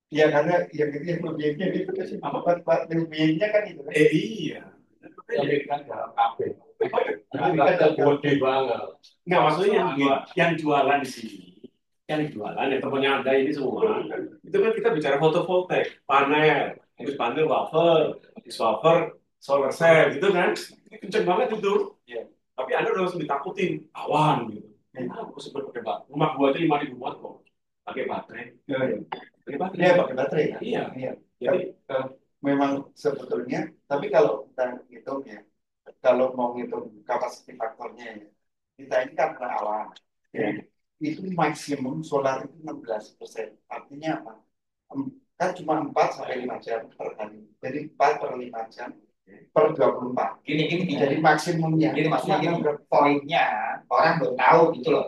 Iya, karena yang lebihnya itu kan apa lebihnya kan itu kan. Iya. Amerika dalam kafe. Amerika gede banget. Nggak, maksudnya yang jualan di sini, yang jualan ya temannya Anda ini semua, itu kan kita bicara fotovoltaik, panel, habis panel wafer, habis wafer solar cell gitu kan, kenceng banget itu. Tapi Anda udah langsung ditakutin awan gitu. Aku sempat pakai baterai. Rumah gua aja 5.000 watt kok. Pakai baterai. Pakai baterai. Iya. Jadi memang sebetulnya, tapi kalau kita hitung ya, kalau mau ngitung kapasitas faktornya, kita ini kan awan. Itu maksimum solar itu 16%. Artinya apa? Kan cuma 4 sampai 5 jam per hari. Jadi 4 per 5 jam per 24. Gini. Jadi maksimumnya. Jadi maksudnya gini, poinnya orang belum tahu gitu loh.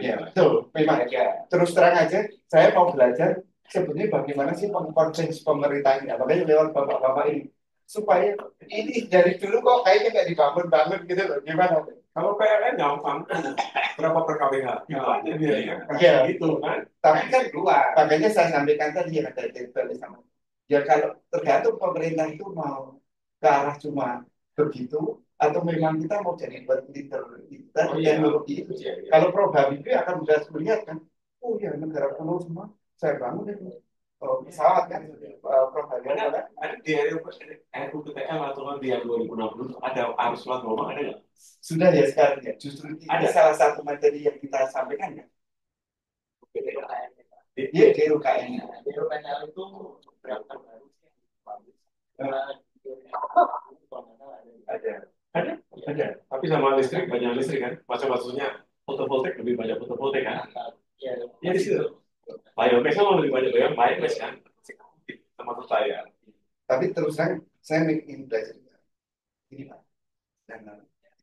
Iya, betul. Memang ya. Terus terang aja, saya mau belajar sebenarnya bagaimana sih konsens pemerintah ini. Makanya lewat bapak-bapak ini. Supaya ini dari dulu kok kayaknya nggak dibangun-bangun gitu loh. Gimana? Kalau PLN gampang, berapa per kWh? Aja dia. Iya, gitu kan. Tapi kan dua. Makanya saya sampaikan tadi yang ada detailnya sama. Ya kalau tergantung pemerintah itu mau ke arah cuma begitu atau memang kita mau jadi leader teknologi itu. Kalau probability akan bisa melihat kan, oh ya negara pulau semua saya bangun itu. pesawat kan, Prof. Harian, Ada di RUPTL atau kan di 2060 ada arus laut gelombang ada nggak? sudah ya sekarang ya. Justru ini Ada. salah satu materi yang kita sampaikan ya. Iya, di UKN. Di RUPTL itu berapa baru sih? Ada. Tapi sama listrik banyak listrik kan? Maksudnya fotovoltaik lebih banyak fotovoltaik kan? Ya di situ. Biomass kan lebih banyak biomass kan? Termasuk saya. Tapi terus saya ingin belajar ini Pak. Dan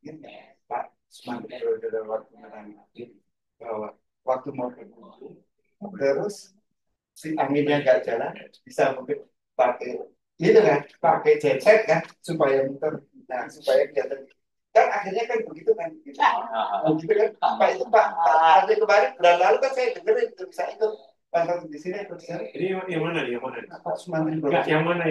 ini Pak semakin periode waktu menangani bahwa waktu mau berkumpul terus si anginnya nggak jalan bisa mungkin pakai itu kan pakai genset kan supaya muter supaya kelihatan kan akhirnya kan begitu kan gitu. Gitu kan Pak itu Pak hari kemarin bulan lalu kan saya dengerin itu bisa itu Pak di sini atau di sana Ini yang mana nih? Yang mana? Pak Sumantri Enggak, yang mana?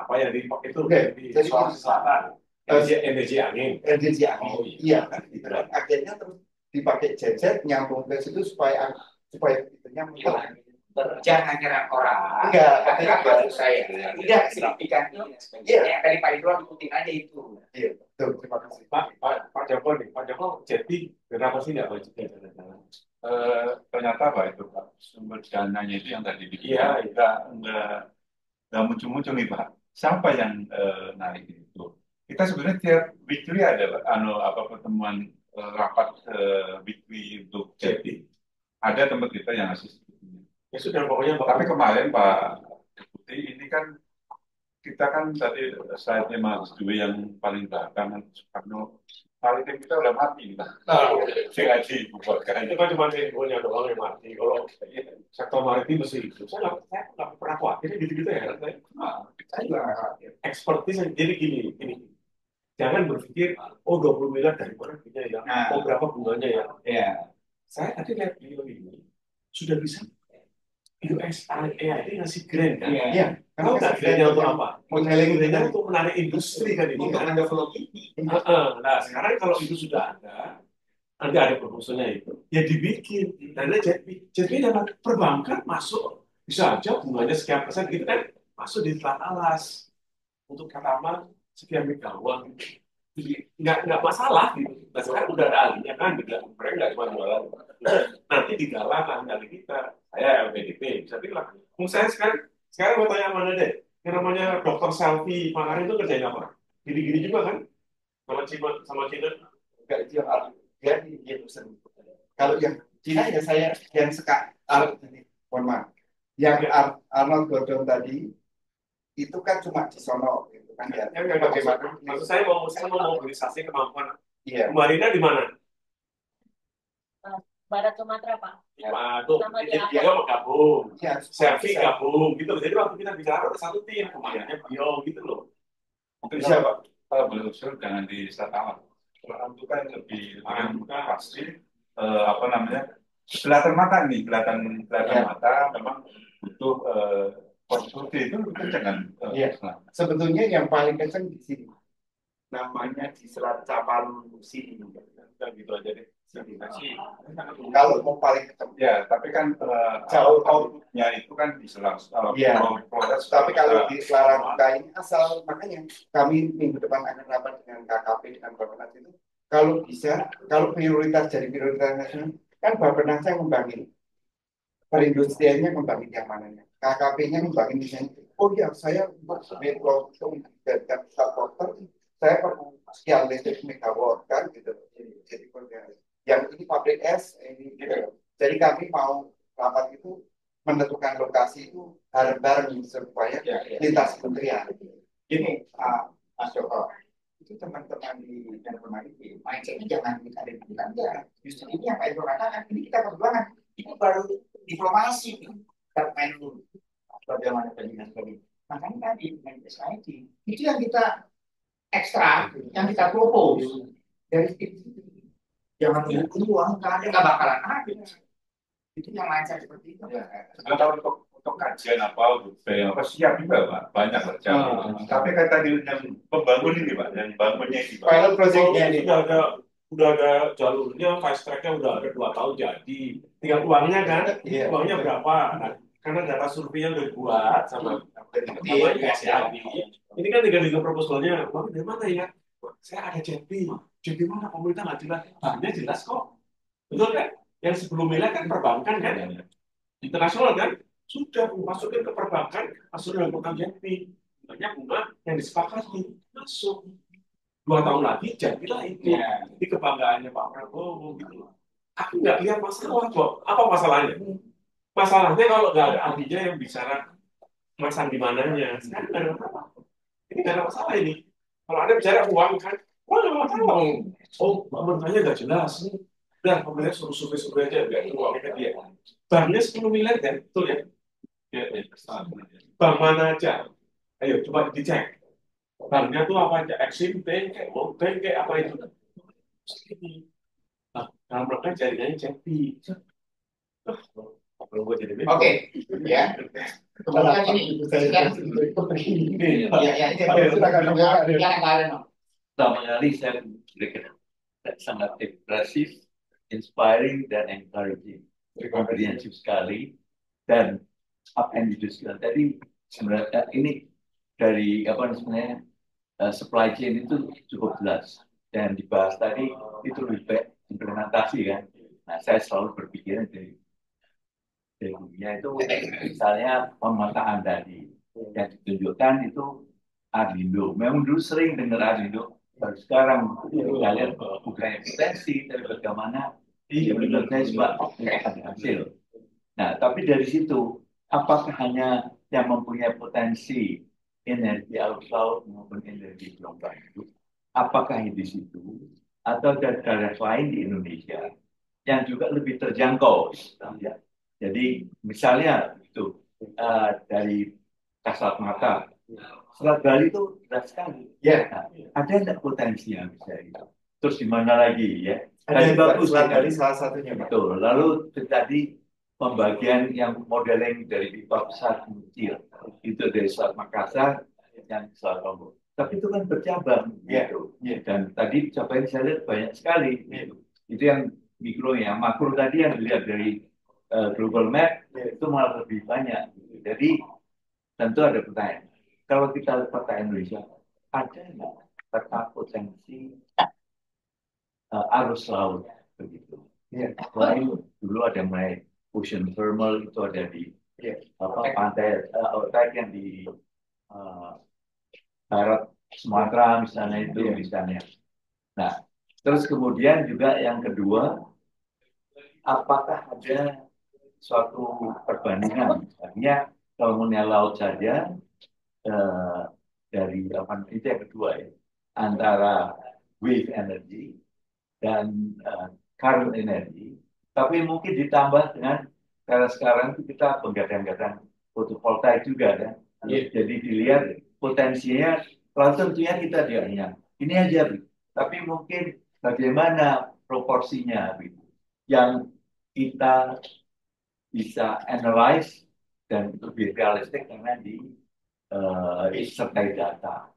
Apa yang di itu? Di Jadi Sulawesi Selatan. Energi angin. energi angin. Oh, iya kan gitu kan akhirnya terus dipakai genset nyambung ke situ supaya itunya muter. Jangan nyerang orang. Enggak, Akhirnya maksud saya tidak signifikan. Iya, tadi Pak Idron ikutin aja itu. Iya, betul. Terima kasih. Pak Joko nih, Pak Joko jadi kenapa sih nggak wajib jalan-jalan? Ternyata Pak itu Pak sumber dananya itu yang tadi Iya, nggak muncul-muncul nih Pak. Siapa yang narik itu? Kita sebenarnya tiap weekly ada Pak, pertemuan rapat weekly untuk jadi. Ada tempat kita yang ngasih. ya sudah pokoknya Tapi kemarin Pak Deputi ini kan kita kan tadi slide-nya Mas Dwi yang paling belakang kan Soekarno maritim kita udah mati Pak. Sengaja dibuatkan. itu kan cuma infonya doang yang mati. Kalau sektor maritim mesti itu, saya nggak pernah khawatir gitu-gitu ya. Saya juga nggak khawatir. Expertise jadi gini. Jangan berpikir, 20 miliar dari mana punya ya, berapa bunganya ya. Iya. Saya tadi lihat video ini sudah bisa USAID ngasih grant kan? Iya. Tahu nggak grantnya untuk apa? Modeling Grantnya untuk menarik industri kan ini untuk kan? mendevelop ini. Nah sekarang kalau itu sudah ada, nanti ada proposalnya itu, ya dibikin. Dan jadi dapat perbankan masuk bisa aja bunganya sekian persen gitu kan masuk di telat alas untuk kataman sekian megawatt. Jadi nggak masalah gitu. Nah sekarang udah ada ahlinya kan, mereka nggak cuma jualan. Nanti digalang ahli kita. Saya LPDP bisa bilang. Saya sekarang mau tanya mana deh? Yang namanya dokter Selfie Makarin itu kerjanya apa? Gini-gini juga kan? Sama Cina. Enggak itu yang dia pesen. Kalau yang Cina ya saya yang ini. Mohon maaf. Yang Arnold Gordon tadi itu kan cuma di sono gitu kan ya. Bagaimana? Maksud saya mau mobilisasi kemampuan. Iya. Marina di mana? Barat Sumatera, Pak. Tuh, Sama itu dia dia gabung, Iya, Selfie gabung, gitu loh. Jadi waktu kita bicara ada satu tim, kemarinnya beliau gitu loh. Mungkin siapa kalau boleh usul jangan di Selatan. Selatan itu kan lebih pasti kelihatan mata nih, kelihatan mata memang butuh konstruksi itu jangan. Sebetulnya yang paling kencang di sini. Namanya di Selat Capalu sini. Gitu aja deh. Kalau mau paling kencang. Ya, tapi kan jauh outputnya itu kan di Selat. Iya. Tapi kalau di Larang ini asal makanya kami minggu depan akan rapat dengan KKP dengan Bapenas itu. Kalau bisa, kalau prioritas jadi prioritas nasional, kan Bapenas yang ngembangin. Perindustriannya ngembangin yang mananya. KKP-nya ngembangin misalnya. Oh iya, saya untuk metro dan supporter, saya perlu sekian listrik megawatt kan gitu. Jadi yang ini pabrik es ini gitu. Jadi kami mau rapat itu menentukan lokasi itu bareng-bareng supaya lintas kementerian. Gini, Mas Joko, itu teman-teman di Darmana itu mindsetnya jangan kita bilang ya. Justru ini yang Pak Ibu katakan, ini kita perjuangan. Ini baru diplomasi, kita main dulu. Bagaimana pendidikan ini? Makanya tadi dengan SID itu yang kita ekstra, yang kita propose dari itu. Jangan uang karena nggak bakalan ada. Itu yang mindset seperti itu. Sebenarnya untuk kajian apa siap juga Pak, banyak kerja. Tapi kan tadi yang pembangun ini Pak, yang bangunnya ini Pak. Pilot projectnya ini udah ada jalurnya, fast tracknya udah ada 2 tahun jadi. Tinggal uangnya kan, uangnya berapa? Nah, karena data surveinya udah dibuat sama ISAB. Ini kan tiga proposalnya, Bapak dari mana ya? Saya ada JP. JP mana pemerintah nggak jelas. Banknya jelas kok. Betul kan? Yang sebelumnya kan perbankan kan? Internasional kan? Sudah masukin ke perbankan, masuk dalam program JP. Banyak bunga yang disepakati masuk. 2 tahun lagi jadilah itu. Jadi kebanggaannya Pak Prabowo gitu. Aku nggak lihat masalah kok. Apa masalahnya? Masalahnya kalau nggak ada ahlinya yang bicara masang di mananya. Sekarang nggak ada masalah. Ini nggak ada masalah ini. Kalau ada bicara uang kan, wah uang. Oh, pemerintahnya nggak jelas. Udah, pemerintah suruh survei aja, biar uangnya ke dia. Banknya 10 miliar kan, betul ya? Ya. Bank mana aja? Ayo coba dicek. Banknya tuh apa aja? Exim Bank, kayak World Bank, kayak apa itu? Nah, dalam rangka jaringannya JP. Oke, ya. Kemudian ini, Pertama kali saya berikan sangat impresif, inspiring, dan encouraging. Komprehensif sekali. Dan apa yang didiskusikan tadi sebenarnya ini dari apa sebenarnya supply chain itu cukup jelas. Dan dibahas tadi itu lebih baik implementasi kan. Nah, saya selalu berpikir dari dunia itu misalnya pemetaan tadi yang ditunjukkan itu Arlindo. Memang dulu sering dengar Arlindo, baru sekarang kita lihat bukan potensi, tapi bagaimana implementasinya sebab ada hasil. Nah, tapi dari situ, apakah hanya yang mempunyai potensi energi laut maupun energi gelombang itu, apakah di situ atau ada daerah lain di Indonesia yang juga lebih terjangkau, ya? Jadi misalnya itu dari Kasat Mata, Selat Bali itu berat sekali. Ya, nah, ada nggak potensi yang bisa itu? Terus di mana lagi ya? Tadi bagus Selat Bali salah satunya. Betul. Lalu tadi pembagian yang modeling dari pipa besar kecil itu dari Selat Makassar yang Selat Lombok. Tapi itu kan bercabang, gitu. Dan tadi capaian saya lihat banyak sekali. Gitu. Itu yang mikro ya, makro tadi yang dilihat dari global map itu malah lebih banyak. Jadi tentu ada pertanyaan. Kalau kita lihat peta Indonesia, ada nggak peta potensi arus laut begitu? Selain dulu ada mulai ocean thermal itu ada di pantai outside yang di barat Sumatera misalnya itu misalnya. Nah, terus kemudian juga yang kedua, apakah ada suatu perbandingan? Artinya kalau mengenai laut saja dari apa itu yang kedua ya, antara wave energy dan current energy, tapi mungkin ditambah dengan karena sekarang itu kita penggadang-gadang fotovoltaik juga kan. Jadi dilihat potensinya, lalu tentunya kita dianya ini aja, tapi mungkin bagaimana proporsinya yang kita bisa analyze dan lebih realistik karena disertai data.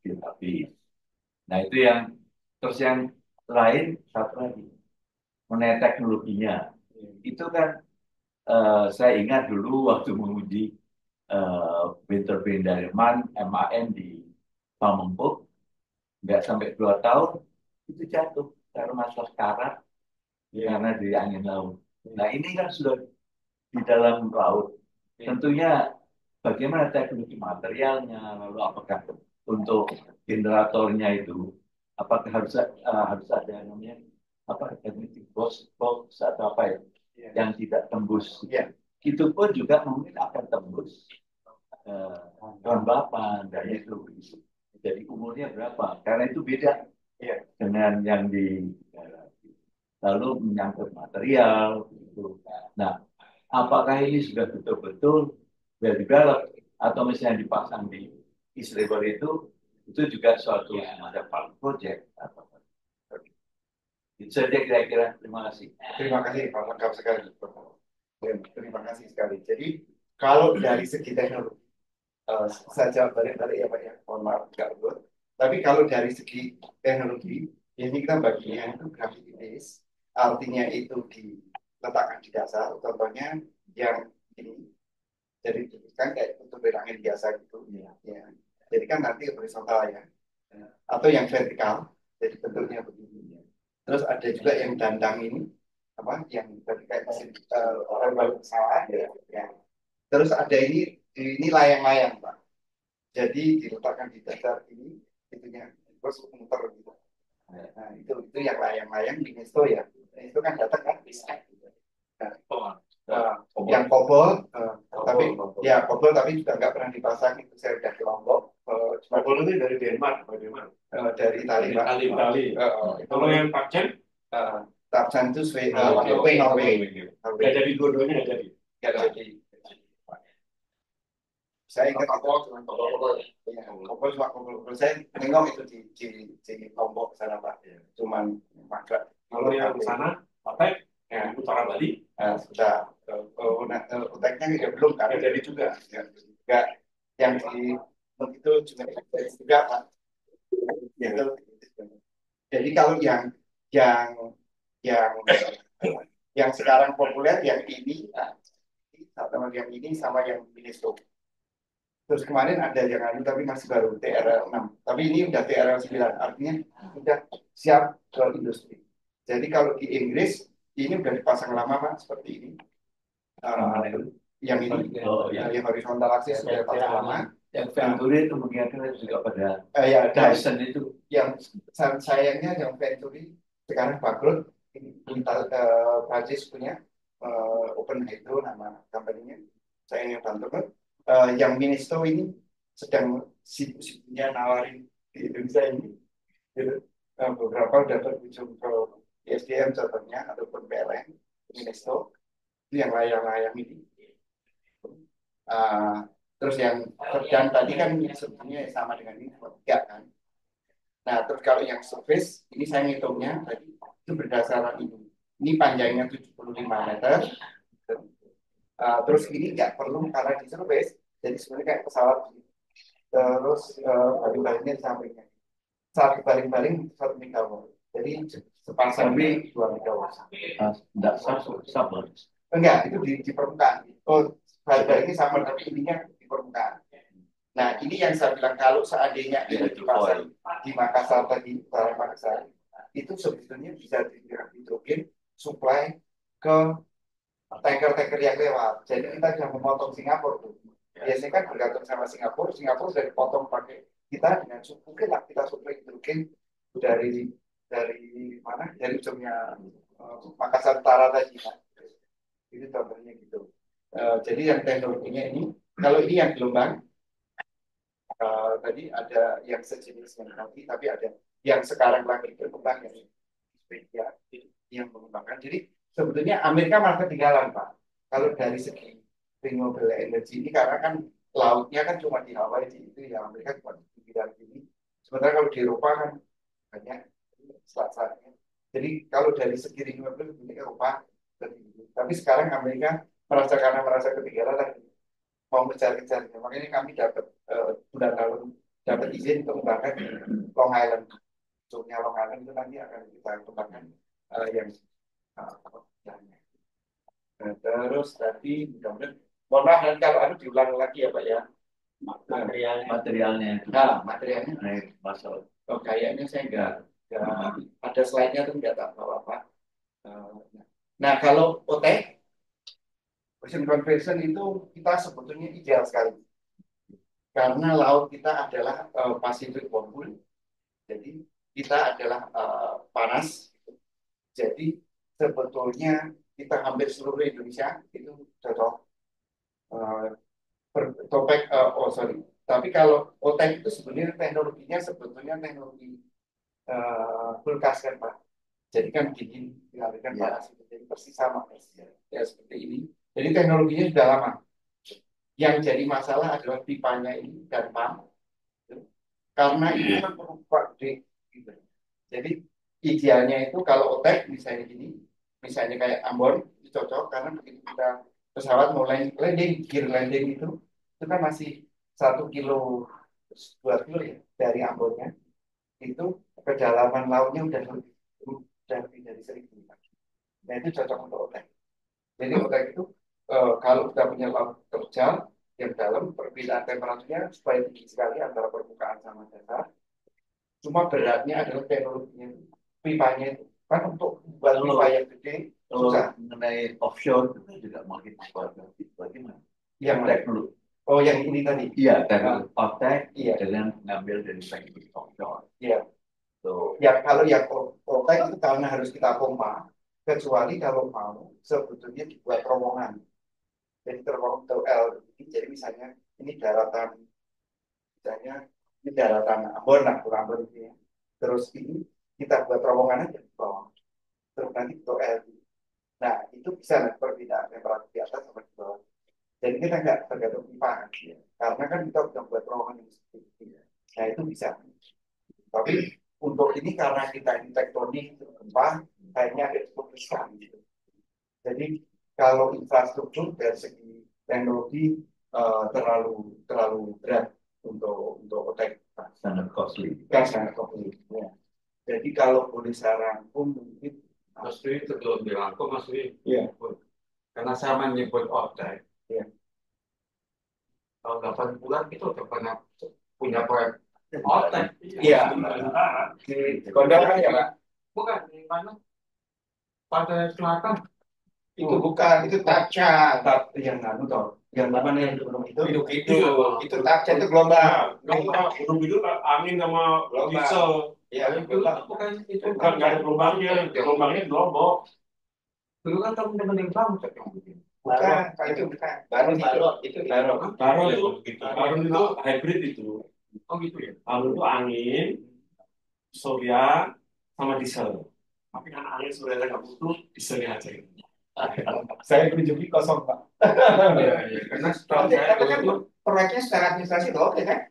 Tapi, nah itu yang terus yang lain satu lagi mengenai teknologinya itu kan saya ingat dulu waktu menguji wind turbine dari MAN di Pamengpeuk nggak sampai 2 tahun itu jatuh karena masalah karat karena di angin laut. Nah ini kan sudah di dalam laut. Tentunya bagaimana teknologi materialnya, lalu apakah untuk generatornya itu, apakah harus ada namanya apa teknik box atau apa ya, yang tidak tembus. Itu pun juga mungkin akan tembus kelembapan dari itu. Jadi umurnya berapa? Karena itu beda dengan yang di lalu menyangkut material. Gitu. Nah, apakah ini sudah betul-betul well developed atau misalnya dipasang di East River itu juga suatu semacam project atau itu saja kira-kira. Terima kasih. Terima kasih Pak, lengkap sekali. Terima kasih sekali. Jadi kalau dari segi teknologi saja balik-balik ya Pak ya, mohon maaf nggak urut. Tapi kalau dari segi teknologi ini kita baginya itu gravity base, artinya itu diletakkan di dasar. Contohnya yang ini Jadi kan kayak untuk angin biasa gitu. Ya. Jadi kan nanti horizontal ya. Atau yang vertikal, jadi bentuknya begini. Terus ada juga yang dandang ini, apa? Yang tadi kayak mesin orang balik pesawat. Ya. Terus ada ini layang-layang, Pak. Jadi diletakkan di dasar ini, itunya terus muter gitu. Nah, itu yang layang-layang di Mesto ya. Nah, itu kan datang kan bisa. Yang kobol, tapi ya kobol tapi juga nggak pernah dipasang itu saya udah ke Lombok. Kobol itu dari Denmark, Dari Itali, Pak. Itali. Kalau yang Pakcen, Tapsan itu Norway. nggak jadi dua-duanya nggak jadi. Nggak jadi. Saya ingat kobol cuma kobol. Saya nengok itu di Lombok sana, Pak. Cuman magrak. Kalau yang di sana, Patek, yang utara Bali, sudah kontaknya ya belum kan jadi juga nggak yang di itu juga Pak. Gitu. Jadi kalau yang yang sekarang populer yang ini sama yang ini sama yang Ministro. Terus kemarin ada yang lain tapi masih baru TRL 6. Tapi ini udah TRL 9 artinya sudah siap ke industri. Jadi kalau di Inggris ini udah dipasang lama Pak seperti ini. Yang ini yang horizontal aksis sudah dipasang lama. Yang Venturi itu mengingatkan juga pada Dyson itu. Yang sayangnya yang Venturi sekarang bangkrut. Prancis punya Open Hydro nama company-nya. Saya yang bantu. Yang Ministro ini sedang sibuk-sibuknya nawarin di Indonesia ini. Gitu. Beberapa udah berkunjung ke ISDM contohnya ataupun PLN Ministro itu yang layang-layang ini. Terus yang dan tadi kan sebetulnya sama dengan ini tiga kan. Nah terus kalau yang service ini saya ngitungnya tadi itu berdasarkan ini. Ini panjangnya 75 meter. Terus ini nggak perlu karena di service. Jadi sebenarnya kayak pesawat. Terus baling-balingnya di sampingnya. Saat baling-baling 1 megawatt. Jadi sepasang 2 megawatt. Tidak sama. Enggak, itu di permukaan. Baling-baling ini sama tapi ininya di permukaan. Nah, ini yang saya bilang kalau seandainya ini dipasang di Makassar tadi, Makassar, itu sebetulnya bisa dihidrogen supply ke tanker-tanker yang lewat. Jadi kita sudah memotong Singapura tuh. Biasanya kan bergantung sama Singapura sudah dipotong pakai kita dengan mungkin lah kita supply hidrogen dari mana? Dari ujungnya Makassar Utara tadi. Nah. Itu contohnya gitu. Jadi yang teknologinya ini, kalau ini yang gelombang, tadi ada yang sejenis yang nanti, tapi ada yang sekarang lagi berkembang yang mengembangkan. Jadi sebetulnya Amerika malah ketinggalan Pak. Kalau dari segi renewable energy ini karena kan lautnya kan cuma di Hawaii itu ya Amerika cuma di bidang ini. Sementara kalau di Eropa kan banyak selat-selatnya. Jadi kalau dari segi renewable ini Eropa lebih. Tapi sekarang Amerika merasa ketinggalan lagi mau mencari-cari. Makanya kami dapat bulan lalu dapat izin untuk mengembangkan di Long Island. Ujungnya Long Island itu nanti akan kita kembangkan yang terus tadi mudah-mudahan mohon maaf nanti kalau ada diulang lagi ya Pak ya materialnya materialnya masalah kayaknya saya nggak ada slide-nya tuh nggak tahu apa nah kalau OT ocean conversion itu kita sebetulnya ideal sekali karena laut kita adalah Pacific Bombul jadi kita adalah panas jadi sebetulnya kita hampir seluruh Indonesia itu cocok bertopek tapi kalau OTEC itu sebenarnya teknologinya teknologi full gas kan Pak jadi kan dingin dialirkan panas jadi persis sama ya seperti ini jadi teknologinya sudah lama yang jadi masalah adalah pipanya ini dan pump karena itu kan perlu gede gitu. Jadi idealnya itu kalau OTEC misalnya gini misalnya kayak Ambon itu cocok karena begitu kita pesawat mulai gear landing itu kan masih 1 kilo 2 kilo ya dari Ambonnya itu kedalaman lautnya udah lebih dari 1.000. Nah itu cocok untuk OTEC. Jadi OTEC itu kalau kita punya laut terjal yang dalam perbedaan temperaturnya supaya tinggi sekali antara permukaan sama dasar. Cuma beratnya adalah teknologinya, pipanya itu. Kan untuk buat pipa yang gede Kalau susah. mengenai offshore itu juga makin kuat. Bagaimana? Yang mana? Teknologi. Oh, yang ini tadi. Iya, teknologi otak Iya. dengan mengambil dari teknologi offshore. Iya. So, Ya kalau yang kota itu karena harus kita pompa, kecuali kalau mau sebetulnya dibuat terowongan. Jadi terowongan jadi misalnya ini daratan, misalnya ini daratan Ambon lah, kurang lebih ya. Terus ini kita buat terowongan aja di bawah. Terus nanti ke L. Nah itu bisa lah perbedaan temperatur di atas sama di bawah. Jadi kita nggak tergantung pipa, ya. Karena kan kita udah buat terowongan yang seperti itu. Nah itu bisa. Tapi untuk ini karena kita ini tektonik gempa, kayaknya ada keputusan gitu. Jadi kalau infrastruktur dari segi teknologi terlalu berat untuk otek, sangat costly. kan sangat costly. Ya. Jadi kalau boleh saya rangkum mungkin Maksudnya itu belum dirangkum, maksudnya. Iya. Karena saya menyebut otek. Iya. Tahun 80-an itu udah pernah punya proyek otek. Iya. Di Kondangan ya Pak? Bukan, di mana? Pantai Selatan. Itu bukan, itu Taca. Yang anu toh, yang mana yang itu Taca itu gelombang. Gunung itu angin sama diesel. Iya, Itu bukan itu kan nggak ada gelombangnya, gelombangnya gelombang. Dulu kan teman-teman yang Bangkok yang bikin. Bukan, itu bukan. Baru itu Baru itu hybrid itu. Oh gitu ya. Baru itu angin, surya, sama diesel. Tapi kan angin surya nggak butuh, dieselnya aja. Saya kunjungi kosong Pak. Karena setelah saya Tapi kan itu proyeknya secara administrasi udah oke kan?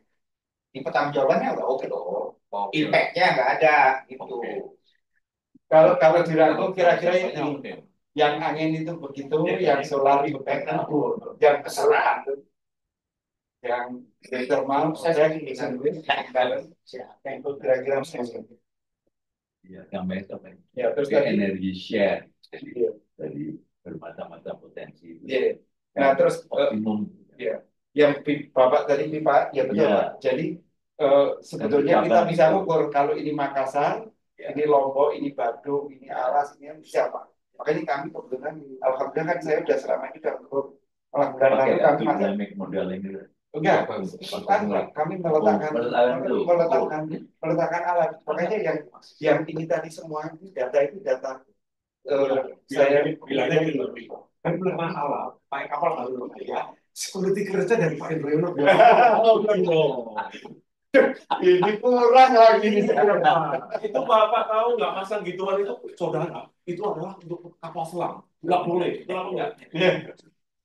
Di pertanggungjawabannya udah oke loh. Impact-nya nggak ada gitu. Kalau dirangkum kira-kira ini yang angin itu begitu, yang solar impact itu, yang keseluruhan, yang geothermal, saya bisa duit, itu kira-kira Ya, tambah tambah. Ya, terus Jadi tadi energi share. Iya. Jadi bermacam-macam potensi. Iya. Nah terus Optimum. ya, yang Bapak tadi pipa, ya betul Ya. Pak. Jadi sebetulnya kita bisa ukur kalau ini Makassar, ini Lombok, ini Badung, ini Alas, ini bisa Pak. Makanya kami kebetulan, alhamdulillah kan saya sudah selama ini sudah ukur. Malah bulan lalu Pakai kami masih dynamic modeling itu. enggak, kami meletakkan alat. Makanya yang ini tadi semua ini data saya bilangnya lebih. Kan belum masalah. Pakai kapal baru ya. Security kerja dari Pak Indroyono. ini kurang lagi ini Itu Bapak tahu nggak pasang gituan itu saudara? Itu adalah untuk kapal selam. Nggak boleh. Kenapa nggak?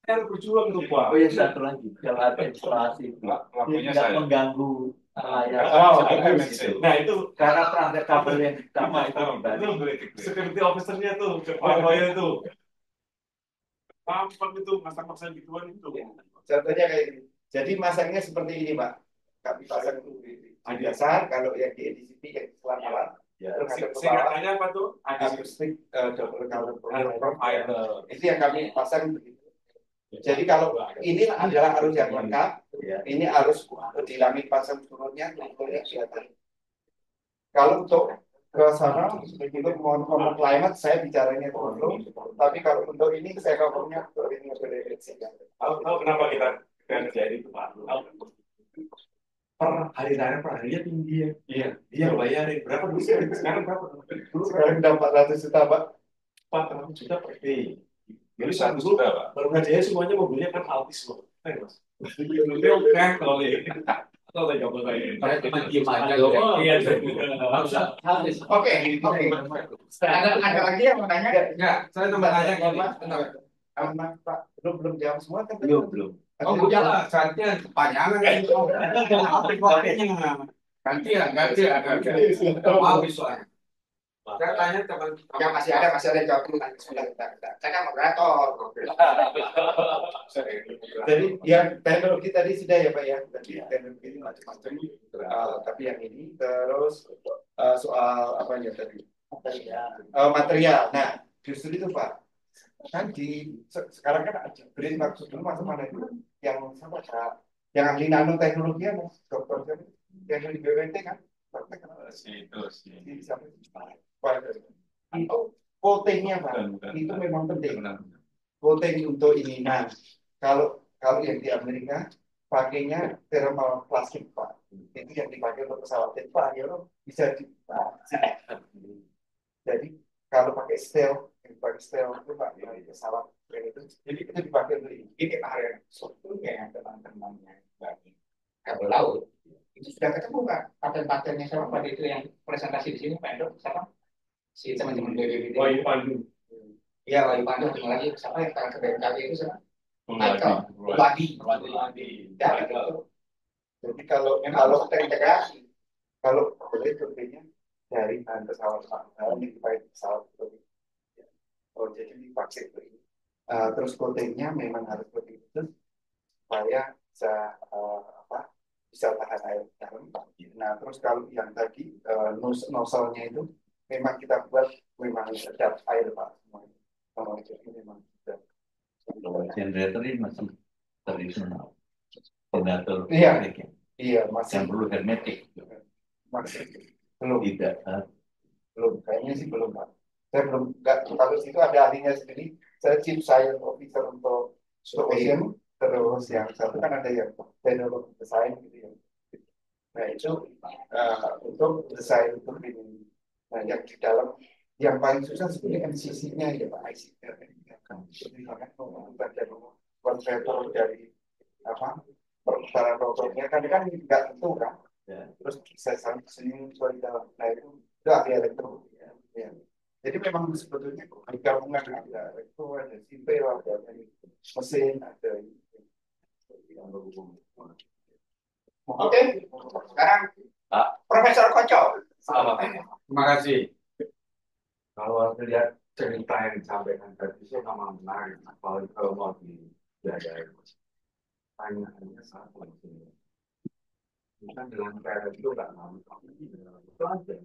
Saya harus berjuang tuh Pak. Oh ya satu lagi, kalau ada instalasi itu Lakunya tidak saya. mengganggu layar. Nah itu Karena perangkat kabel yang pertama itu dibalik. security officer-nya tuh, Pak Boyo itu. Paham itu masang-masang gituan itu. contohnya kayak gini. Jadi masangnya seperti ini Pak. Kami pasang di dasar, kalau yang di EDCP yang selang alat. Terus ada Singkatannya apa tuh? akustik double color Provider. itu yang kami pasang begitu. Jadi kalau ini adalah arus yang lengkap, ini arus dinamik pasang surutnya, ukurnya kelihatan. Kalau untuk ke sana, untuk ngomong climate, saya bicaranya dulu. Tapi kalau untuk ini, saya ngomongnya ini Tahu kenapa kita kerja itu Pak? Per harinya tinggi ya. Iya. Dia bayarin berapa dulu sih? Sekarang berapa? Dulu Sekarang udah 400 juta Pak. 400 juta per day. Jadi 100 dulu juta, Pak. baru kerjanya semuanya mobilnya kan Altis loh. Mas. Mobilnya kan kalau ini. Atau saya coba saya. Saya cuma diem aja. Iya. Oke. Ada lagi yang mau nanya? Enggak, saya tambah tanya gini. Pak, belum jawab semua kan? Belum. Oh, udah lah, saatnya kepanjangan kan. Gantian. Habis soalnya. Saya tanya teman Ya masih ada jawab dulu kan. Sudah. Saya kan moderator. Jadi yang teknologi tadi sudah ya Pak ya. Tadi teknologi ini macam-macam. Tapi yang ini terus soal apa ya tadi? Material. Nah, justru itu Pak. Kan sekarang kan ada brin maksud dulu masuk mana itu yang sama Kak, yang ahli nanoteknologi ya Mas, dokter siapa? Yang di BWT kan? Dokter kan? Itu sih. Di siapa? Itu votingnya Pak, itu memang penting. Voting untuk ini. Nah, kalau yang di Amerika pakainya thermal plastik Pak, itu yang dipakai untuk pesawat. Jadi Pak ya bisa di, jadi kalau pakai stel itu Pak ya pesawat itu, jadi itu dipakai untuk ini area sebetulnya teman-temannya bagi kabel laut itu sudah ketemu Pak paten-patennya sama pada itu yang presentasi di sini Pak Endo sama si teman-teman BPBD. Oh iya Pandu. Iya Wahyu Pandu dengan lagi siapa yang sekarang ke BMKG itu sama Michael Wadi. Dan itu jadi kalau terintegrasi kalau boleh contohnya dari bahan pesawat yang dipakai pesawat seperti oh jadi dipakai itu terus coatingnya memang harus seperti itu supaya bisa bisa tahan air dalam. Nah terus kalau yang tadi nozzle-nya itu memang kita buat memang sedap air Pak semua jadi memang sedap. Generator ini masih tradisional. Generator iya masih yang perlu hermetik. Masih belum Belum kayaknya sih belum Pak. Saya belum nggak kalau situ ada ahlinya sendiri. Saya chief science officer untuk Ocean, terus yang satu kan ada yang teknologi desain gitu ya. Nah itu untuk desain untuk ini. Nah yang di dalam yang paling susah sebenarnya MCC-nya ya Pak IC. Jadi bagian konverter dari perputaran rotornya kan nggak tentu kan. Terus saya sini di dalam. Nah itu ahli elektro. Ya. Jadi memang sebetulnya di gabungan ada elektro, ada sipil, ada mesin, ada yang berhubung. Oke, sekarang Profesor Koco. Terima kasih. Kalau lihat cerita yang disampaikan tadi sih memang menarik. Apalagi kalau mau dipelajari. Pertanyaannya satu sini. Bukan dengan cara itu nggak mau. Itu aja.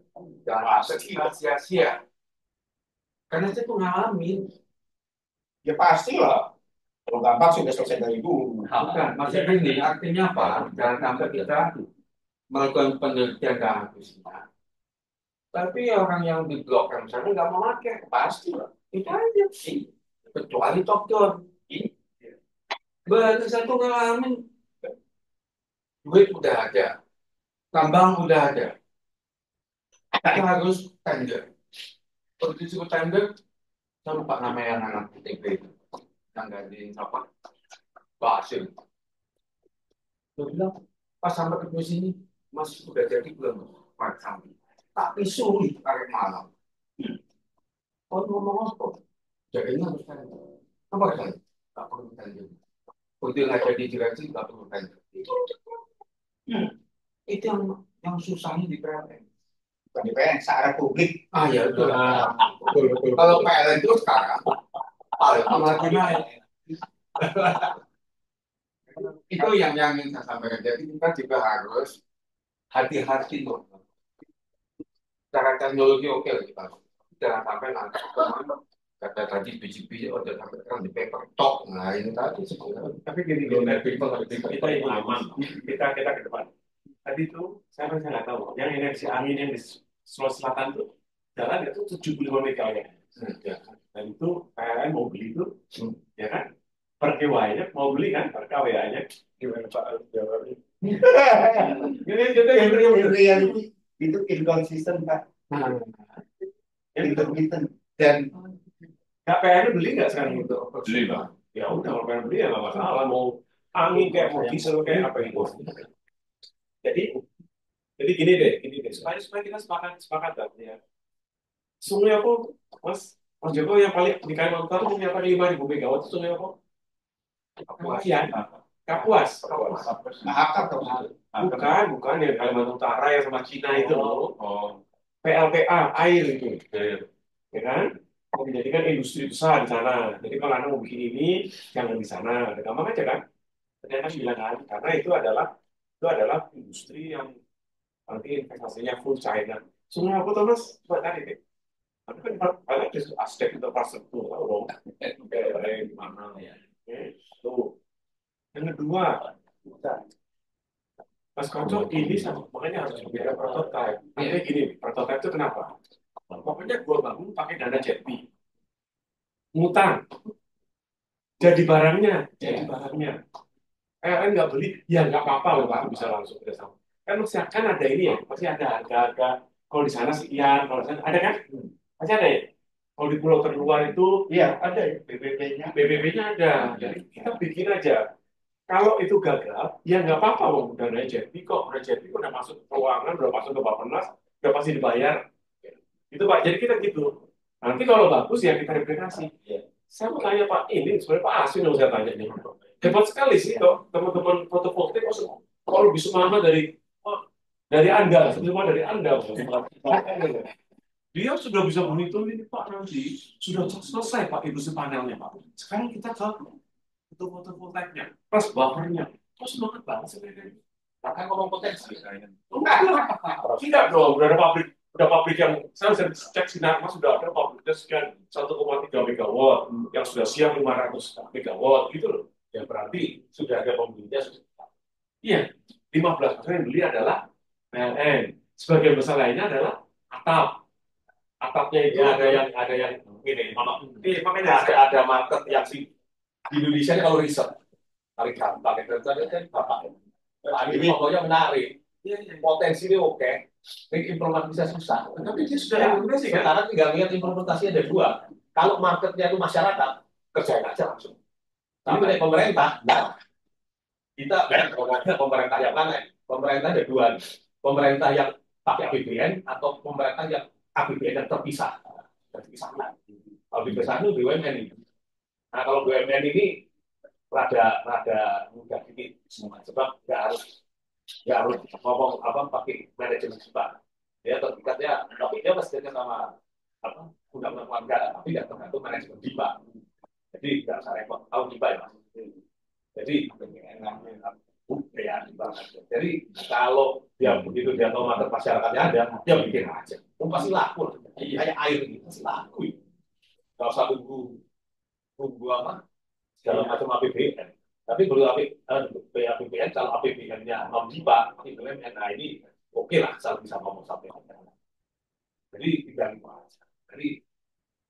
Jangan kita sia-sia. Karena saya tuh ngalamin. Ya pasti lah. Kalau gampang sudah selesai dari dulu. Bukan, maksudnya ini artinya apa? Jangan sampai kita melakukan penelitian ke habisnya. Tapi orang yang di blok M sana nggak mau pakai, pasti lah. Itu aja sih. Kecuali Top Gun. Baru satu ngalamin. Duit udah ada. Tambang udah ada. Kita harus tender. Kalau disebut tender, saya lupa namanya anak ITB itu. Yang gantiin apa? Pak Asyik. Dia bilang, pas sampai ke sini, masih sudah jadi belum? Pak kami. Tapi sulit tarik malam. Kalau ngomong apa? Jadinya harus tender. Apa kan? Tak perlu tender. Untuk nggak jadi direksi, tak perlu tender. Itu yang susahnya di PLN. Bukan di PLN, secara publik. Ya itu. Kalau PLN itu sekarang, apalagi naik. Itu yang ingin saya sampaikan. Jadi kita juga harus hati-hati loh. Cara teknologi oke lah kita. Jangan sampai nanti kata tadi biji-biji udah sampai kan di paper top. Nah ini tadi sebenarnya. Tapi gini kita ini aman. Kita ke depan. Tadi itu saya nggak tahu. Yang energi angin yang di Sulawesi Selatan tuh jalan itu 75 megawatt. Dan itu PLN mau beli itu, ya kan? Per KW-nya mau beli kan? Per KW-nya gimana Pak jawabnya? Itu inconsistent Pak. Intermittent dan KPN beli nggak sekarang itu? Beli Pak. Ya udah kalau pengen beli ya nggak masalah. Mau angin kayak mau diesel kayak apa itu. Jadi gini deh supaya kita sepakat ya. Sungai apa Mas Joko yang paling di Kalimantan Utara punya apa 5.000 megawatt sungai apa? Kapuas. Bukan yang Kalimantan Utara yang sama Cina itu loh. PLTA air itu, ya kan? Menjadikan industri besar di sana. Jadi kalau Anda mau bikin ini, jangan di sana. Gampang aja kan? Ternyata bilang karena itu adalah industri yang nanti investasinya full China. Sungai apa tuh Mas? Coba tadi deh. Tapi kan ada aspek infrastruktur, loh. Kayak gimana ya? Tuh. Yang kedua, Mas Koco ini sama makanya harus bicara prototype. Artinya gini, prototype itu kenapa? Pokoknya gue bangun pakai dana JETP, ngutang, jadi barangnya. PLN nggak beli, ya nggak apa-apa loh Pak, bisa langsung kerjasama. Kan masih akan ada ini ya, masih ada harga-harga. Kalau di sana sekian, kalau di sana ada kan? Masih ada ya. Kalau di pulau terluar itu, Iya, ada ya BBB-nya ada. Jadi kita bikin aja. Kalau itu gagal, ya nggak apa-apa, wong udah naik JETP kok, udah masuk ke keuangan, udah masuk ke Bappenas, udah pasti dibayar. Itu Pak, jadi kita gitu. Nanti kalau bagus ya kita replikasi. Saya mau tanya Pak, ini sebenarnya Pak Asin yang saya tanya nih. Hebat sekali sih kok teman-teman fotovoltaik kok lebih semangat dari Anda, semua dari Anda. Dia sudah bisa menghitung ini Pak nanti sudah selesai Pak industri panelnya Pak. Sekarang kita ke fotovoltaiknya, plus buffernya. Kok semangat banget sih mereka ini? Kakak ngomong potensi kayaknya. Tidak dong, udah pabrik yang saya sudah cek sinar mas sudah ada pabriknya sekian 1,3 megawatt yang sudah siap 500 megawatt gitu loh. Ya berarti sudah ada pembelinya sudah. Iya, 15% yang beli adalah PLN. Sebagian besar lainnya adalah atap. Atapnya itu ada yang ini, makanya ada market yang di Indonesia ini kalau riset tarik gampang itu kan bapak. Ini pokoknya menarik. Potensi ini oke. Ini implementasi susah. Tapi dia sudah implementasi kan? Sekarang tinggal lihat implementasinya ada dua. Kalau marketnya itu masyarakat, kerjain aja langsung. Tapi dari pemerintah, nah, kita ngomongnya pemerintah yang mana? Pemerintah ada dua. Pemerintah yang pakai APBN atau pemerintah yang APBN yang terpisah. Kalau dipisah itu BUMN ini. Nah kalau BUMN ini rada mudah dikit semua. Sebab nggak harus ngomong apa pakai manajemen cepat. Ya terpikatnya, tapi dia mesti sama apa undang-undang pelanggaran, tapi tidak tergantung manajemen DIPA. Jadi nggak usah repot, tahu DIPA ya mas. Jadi ya, jadi kalau dia begitu dia tahu market masyarakatnya ada, dia bikin aja. Pasti laku, kayak air ini pasti laku. Nggak usah tunggu apa segala macam APBN. Tapi kalau APBN, kalau APBN-nya non DIPA, BUMN, nah ini oke lah, asal bisa ngomong sampai. Jadi tidak aja. Jadi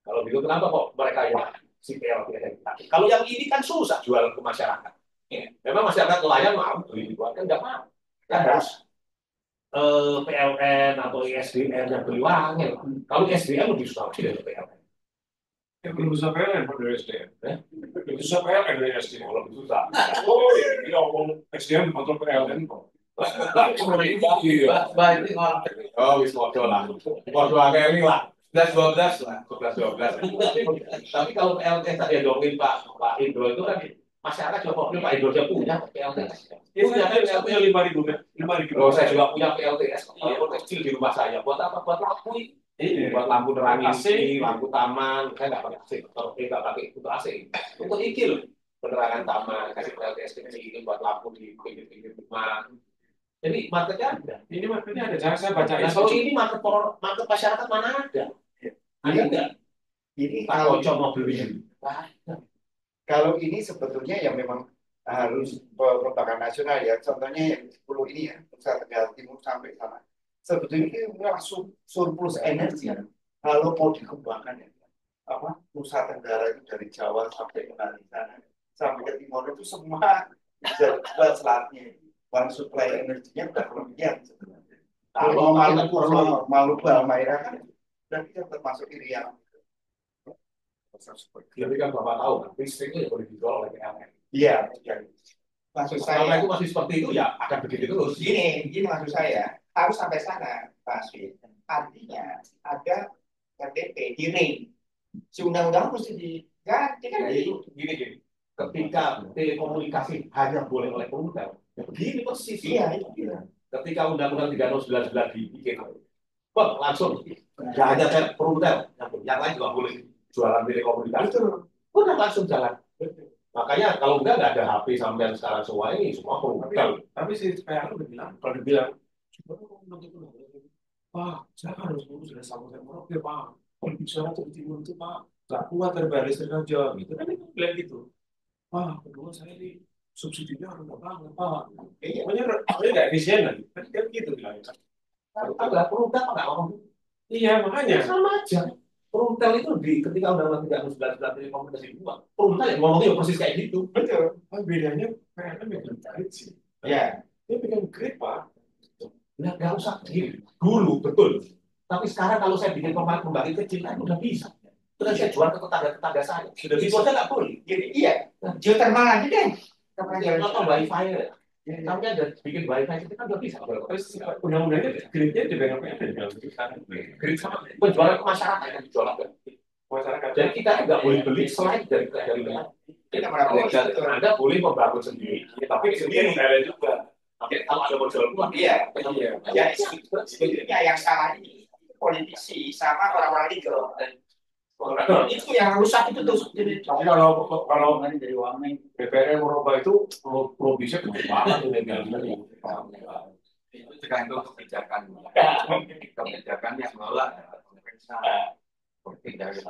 kalau gitu kenapa kok mereka yang si PLN? Kalau yang ini kan susah jual ke masyarakat. Ya, memang masyarakat nelayan mau beli dibuat kan nggak mau. Kan harus PLN atau ISDN yang beli wangil. Kalau ISDN lebih susah sih dari PLN. Yang belum bisa PLN dari SDM. Lebih susah PLN dari SDM, lebih susah. Oh, ini ngomong SDM kontrol PLN kok. Oh, wis modal lah. Modal agak ini lah. 11-12 lah. 11-12. Tapi kalau PLT tadi dongin Pak Indro itu kan masyarakat juga punya Pak Indro dia punya PLTS. Dia punya PLTS 5.000. Oh, saya juga punya PLTS. Kecil di rumah saya. Buat apa? Buat lampu. Buat lampu nerangi AC, lampu taman. Saya nggak pakai AC. Kalau nggak pakai itu AC. Untuk ikil penerangan taman, kasih PLTS kecil buat lampu di pinggir-pinggir rumah. Jadi marketnya ada. Ini marketnya ada. Jangan saya baca. Nah, kalau ini market masyarakat mana ada? Ada enggak? Ini kalau mau beli. Kalau ini sebetulnya yang memang harus perlembagaan nasional ya. Contohnya yang 10 ini ya, Nusa Tenggara Timur sampai sana. Sebetulnya ini langsung surplus energi ya. Kalau mau dikembangkan ya, apa Nusa Tenggara itu dari Jawa sampai ke sana, sampai ke Timur itu semua bisa jual selatnya. One supply energinya udah kelebihan sebenarnya. Kalau Maluku Halmahera kan berarti kan termasuk irian. Jadi kan Bapak tahu, listriknya boleh dijual oleh PLN. Iya. Maksud saya itu masih seperti itu ya akan begitu terus. Gini maksud saya harus sampai sana, Pak Aswin. Artinya ada RDP, hearing. Si undang-undang mesti diganti kan Gini. Ketika telekomunikasi hanya boleh oleh Komtel, ya begini persis. Iya, itu dia. Ketika Undang-Undang 3019 dibikin, langsung nggak hanya Komtel, yang lain juga boleh jualan telekomunikasi. Udah langsung jalan. Makanya kalau nggak ada HP sampai sekarang semua ini semua Komtel. Tapi si PLN udah bilang, kalau dibilang, Pak, saya harus ngurus dari sama saya Merauke, Pak. Kalau bisa di timur itu, Pak, nggak kuat terbayar listrik aja, gitu. Kan itu bilang gitu. Wah, kedua saya ini subsidinya rendah banget. Pokoknya nggak efisien lagi. Kan gitu bilangnya. Enggak, perumda nggak ngomong. Iya, makanya. Sama aja. Perumtel itu ketika Undang-Undang 39 Telekomunikasi 2, perumda yang ngomongnya persis kayak gitu. Betul. Bedanya PLN bikin grid sih. Ya. Dia bikin grid, Pak. Nggak usah grid. Dulu, betul. Tapi sekarang kalau saya bikin pembangkit kecil, kan udah bisa. Terus saya jual ke tetangga-tetangga saya. Sudah bisa aja nggak boleh. Iya, geothermal aja deh. Atau wifi ya. Kami ada bikin wifi itu kan udah bisa. Terus undang-undangnya gridnya dipegang PLN. Grid sama penjualan ke masyarakat yang dijual ke masyarakat. Jadi kita nggak boleh beli selain dari Kita Anda boleh membangun sendiri, tapi sendiri PLN juga. Tapi kalau ada modal kuat, iya. Ya, sebetulnya yang salah ini politisi sama orang-orang legal. Itu yang rusak itu tuh. Jadi kalau dari uangnya DPR merubah itu produksinya gede banget Itu tergantung kebijakan. Kebijakan yang menolak seperti dari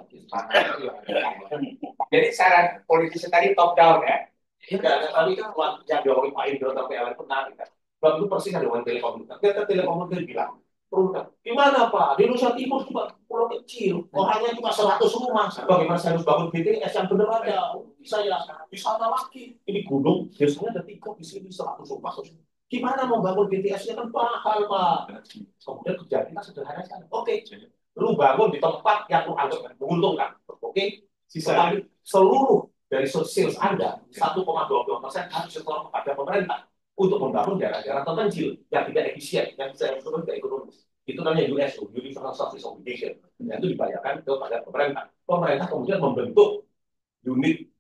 Jadi saran politisi tadi top down ya. Tapi kan yang diomongin Pak Indro sampai PLN benar kan. Bang itu persis ada dengan Telekomunikasi. Kita Telekomunikasi bilang, gimana Pak? Di Nusa Timur cuma pulau kecil, orangnya cuma 100 rumah. Bagaimana saya harus bangun BTS yang benar ada? Saya di sana lagi. Ini gunung, biasanya ada 3 di sini 100 rumah. Gimana mau bangun BTS-nya kan mahal Pak. Kemudian kerja kita sederhana saja. Oke, lu bangun di tempat yang lu anggap menguntungkan. Oke, sisa seluruh dari sales Anda 1,20% harus setor kepada pemerintah untuk membangun daerah-daerah terpencil yang tidak efisien, yang tidak ekonomis. Itu namanya USO, Universal Service Obligation. Dan itu dibayarkan kepada pemerintah. Pemerintah kemudian membentuk unit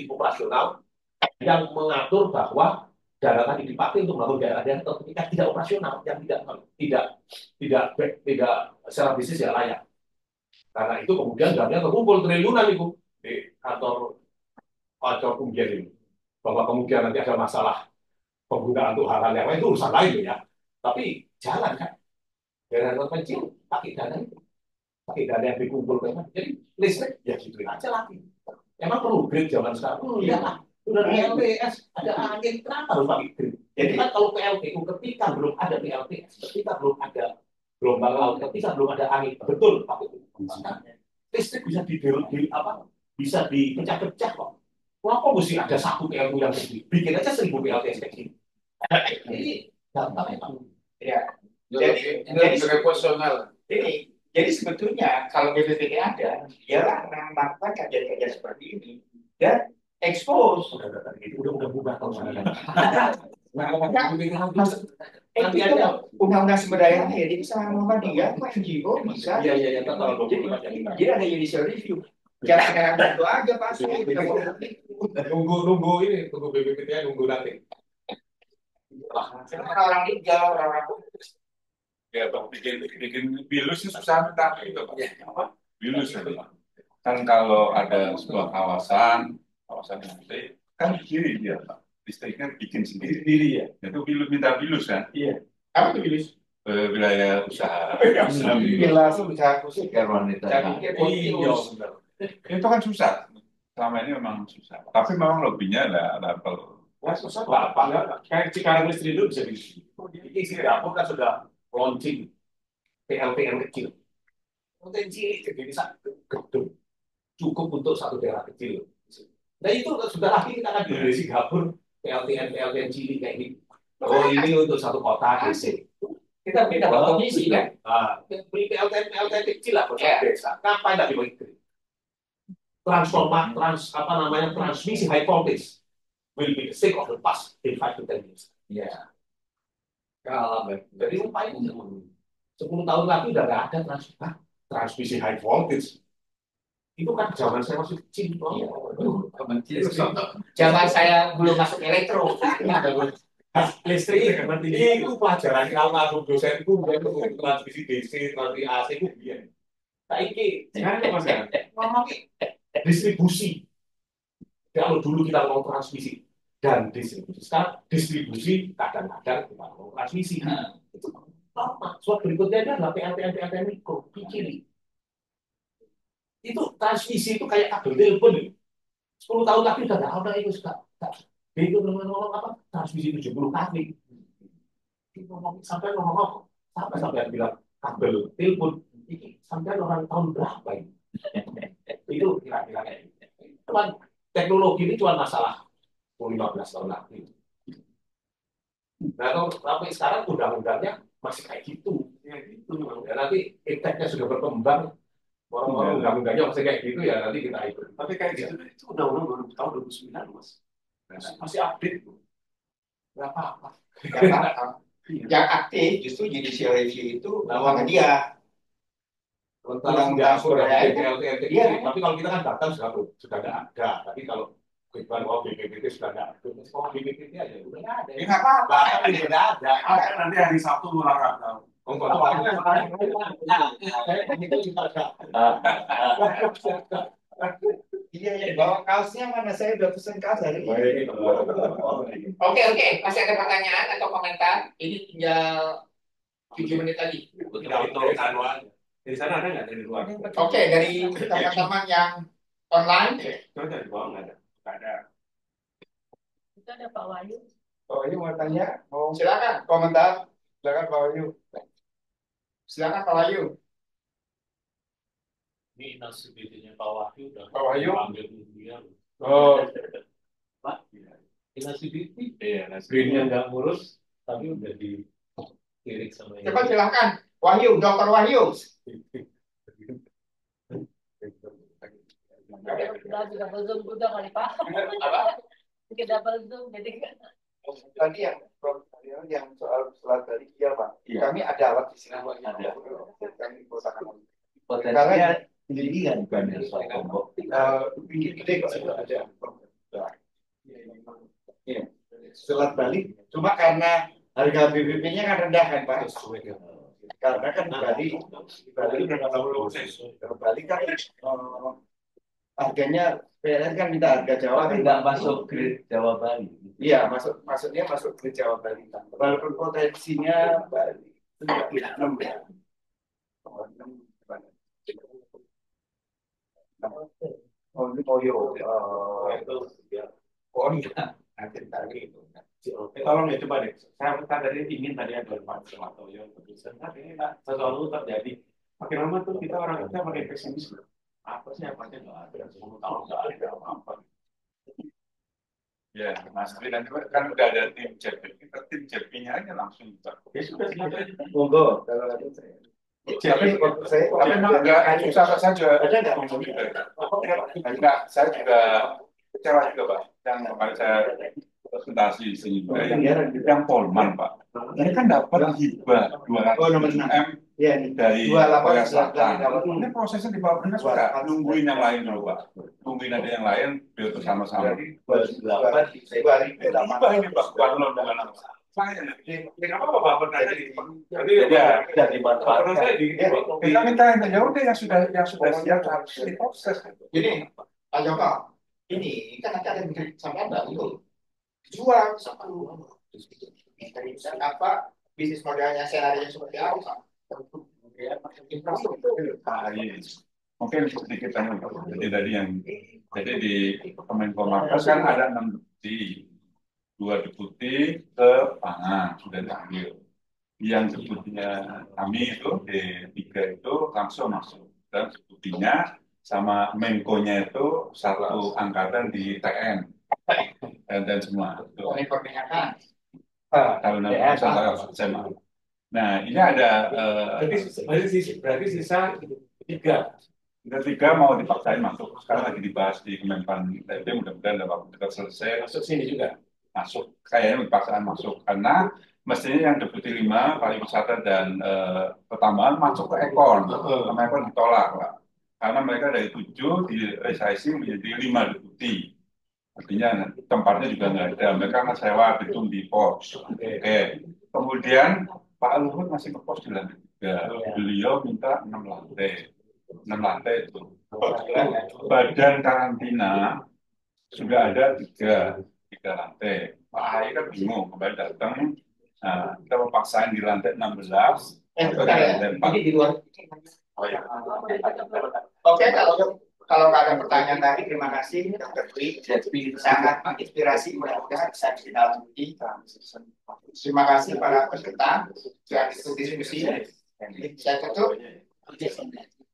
operasional yang mengatur bahwa dana tadi dipakai untuk membangun daerah-daerah tertentu yang tidak operasional, yang tidak secara bisnis yang layak. Karena itu kemudian dananya terkumpul triliunan itu di kantor kemudian ini, bahwa kemudian nanti ada masalah penggunaan untuk hal-hal yang lain itu urusan lain ya. Tapi jalan kan, daerah terpencil pakai dana itu, pakai dana yang dikumpulkan. Jadi listrik ya gituin aja lagi. Emang perlu grid zaman sekarang? Iya lah, sudah ada LTS, ada angin, kenapa harus pakai grid? Jadi kan kalau PLTU ketika belum ada PLTS, ketika belum ada gelombang laut, ketika belum ada angin, betul pakai grid. Listrik bisa bisa dipecah-pecah kok. Kenapa mesti ada satu PLTU yang kecil? Bikin aja 1000 PLTS kecil. Jadi gampang emang. Ya. Jadi proporsional. Jadi sebetulnya kalau BPPT ada, ialah melakukan kajian-kajian seperti ini dan expose. Udah bubar kalau sana. Nanti ada undang-undang sumber daya air, jadi sama Muhammadiyah, NGO bisa. Iya. Jadi ada judicial review. Jangan itu aja pasti. Nunggu BPPT nunggu nanti. Orang legal, orang ya Bang, bikin bilus itu susah minta itu Pak. Bilus itu. Kan kalau ada sebuah kawasan yang gede, kan kiri dia Pak. Listriknya bikin sendiri ya. Itu minta bilus kan? Iya. Apa itu bilus? Wilayah usaha. Usaha khusus. Itu kan susah. Selama ini memang susah. Tapi memang lebihnya ada level. Wah, susah Pak. Kayak Cikarang Listrik itu bisa di Singapura kan sudah launching PLTN kecil. Potensi jadi gedung cukup untuk satu daerah kecil. Nah itu sudah lagi kita akan di Singapura PLTN cilik kayak gitu. Oh ini untuk satu kota DC. Kita beda komisi kan. Beli PLTN kecil lah kota desa. Ngapain lagi begitu? Transmisi high voltage will be the sake of the past in 5 to 10 years. Ya. Kalau dari upaya 10 tahun lagi udah nggak ada transmisi high voltage. Itu kan zaman saya masih kecil. Zaman saya belum masuk elektro. Listrik itu pelajaran kalau masuk dosenku transmisi DC, transmisi AC itu biar. Saiki ngomongin distribusi. Kalau dulu kita ngomong transmisi dan distribusi, sekarang distribusi kadang-kadang kita ngomong transmisi. Itu normal. Soal berikutnya adalah PLTN mikro, kecil. Itu transmisi itu kayak kabel telepon. 10 tahun lagi udah nggak ada itu Itu ngomong apa? Transmisi 70 kali. Sampai ngomong sampai bilang kabel telepon ini sampai orang tahun berapa ini? Itu kira-kira kayak gitu. Cuman teknologi ini cuma masalah 15 tahun lagi. Nah, tapi sekarang undang-undangnya masih kayak gitu. Ya, gitu. Ya, nanti impactnya sudah berkembang, orang-orang undang-undangnya masih kayak gitu ya nanti kita ikut. Tapi kayak gitu itu undang-undang tahun 2009 mas. Masih update tuh. Gak apa-apa. Yang aktif justru judicial review itu lawangan dia. Undang-undang iya. Tapi kalau kita kan data sudah nggak ada. Tapi kalau kita BPPT sudah nggak ada. Oh BPPT aja udah nggak ada. Ini nggak apa-apa. Tidak ada. Nanti hari Sabtu olahraga. Iya, ya, bawa kaosnya mana? Saya udah pesen kaos hari ini. Oke, masih ada pertanyaan atau komentar? Ini tinggal 7 menit lagi. Dari sana ada nggak dari luar? Oke, dari teman-teman yang online. Coba di bawah nggak ada. Nggak ada. Itu ada Pak Wahyu. Pak Wahyu mau tanya? Silakan komentar. Silakan Pak Wahyu. Silakan Pak Wahyu. Ini nasibnya Pak Wahyu udah Pak Wahyu panggil dia. Oh, Pak, nasibiti. Iya, nasibnya nggak ngurus, tapi udah dikirik sama ini. coba silakan Wahyu, Dokter Wahyu. Juga belum juga kali Pak. Apa? Kita belum jadi kan. Tadi yang soal tadi iya Pak. Kami ada alat di sini Pak. Ada. Kami kotakan. Potensinya tinggi kan bukan soal kelompok. Gede kok ada. Iya. Selat balik. Cuma karena harga BBP-nya kan rendah kan Pak. Karena kan Bali kan harganya PLN kan minta harga Jawa Tapi nggak masuk grid Jawa Bali. Iya, maksudnya masuk grid Jawa Bali. Walaupun potensinya Bali itu tidak 6 ya. Oh, ini Toyo. Oh iya, nanti itu. Tolong ya coba deh. Saya tadi ingin tadi ada Pak Sumartoyo tulisan. Tapi ini sesuatu terjadi. Makin lama tuh kita orang kita makin pesimis. Apa sih apa sih nggak ada 10 tahun nggak ada apa-apa. Ya, Mas Tri nanti kan udah ada tim JP, kita tim JP-nya aja langsung buka. Ya sudah silakan. Monggo, kalau ada saya. Tapi enggak saya juga ada nggak? enggak, saya juga kecewa juga Pak. Yang kemarin saya presentasi di sini juga yang Polman Pak. Ini kan dapat hibah 200 M dari Korea Selatan. Ini prosesnya di bawah benar sudah nungguin yang lain dulu Pak. Nungguin ada yang lain biar bersama-sama. Hibah ini Pak, bukan dengan saya. Tidak apa-apa Pak, bertanya di. Nanti ya Jadi manfaat. kita minta ya udah yang sudah siap harus diproses. Jadi Pak Joko, ini kan nanti ada yang sampai Anda itu jual satu dan apa bisnis modelnya skenario seperti apa? Mungkin sedikit tanya Pak. Jadi di Kemenko Markas kan ada 6 deputi, 2 deputi ke pangan sudah diambil. Yang deputinya kami itu D3 itu langsung masuk dan deputinya sama Menko-nya itu satu angkatan di TN dan semua. Kalau SMA. Nah ini ada berarti sisa 3 mau dipaksain masuk. Sekarang lagi dibahas di Kemenpan TB, mudah-mudahan dalam waktu dekat selesai. masuk sini juga. Masuk, kayaknya dipaksaan masuk karena mestinya yang deputi 5 pariwisata dan pertambangan masuk ke Ekon, sama Ekon ditolak Pak. Karena mereka dari 7 di resizing menjadi 5 deputi. Artinya tempatnya juga nggak ada. Mereka nggak sewa gedung di pos. Oke. Kemudian Pak Luhut masih ke pos di lantai 3. Beliau minta 6 lantai. 6 lantai itu. Badan karantina sudah ada 3 lantai. Pak Ahy kan bingung. Kembali datang. Nah, kita mau paksain di lantai 16. Atau di lantai 4. Ini di luar. Oh, ya. Oke, kalau Kalau nggak ada pertanyaan tadi, terima kasih Dr. Dwi. Sangat menginspirasi, mudah-mudahan bisa ditindaklanjuti. Terima kasih para peserta sudah diskusi. Saya tutup.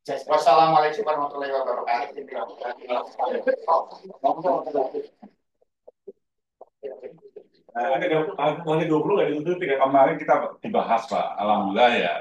Wassalamualaikum warahmatullahi wabarakatuh. Ada 20 nggak ditutup ya? Kemarin kita dibahas Pak, alhamdulillah ya.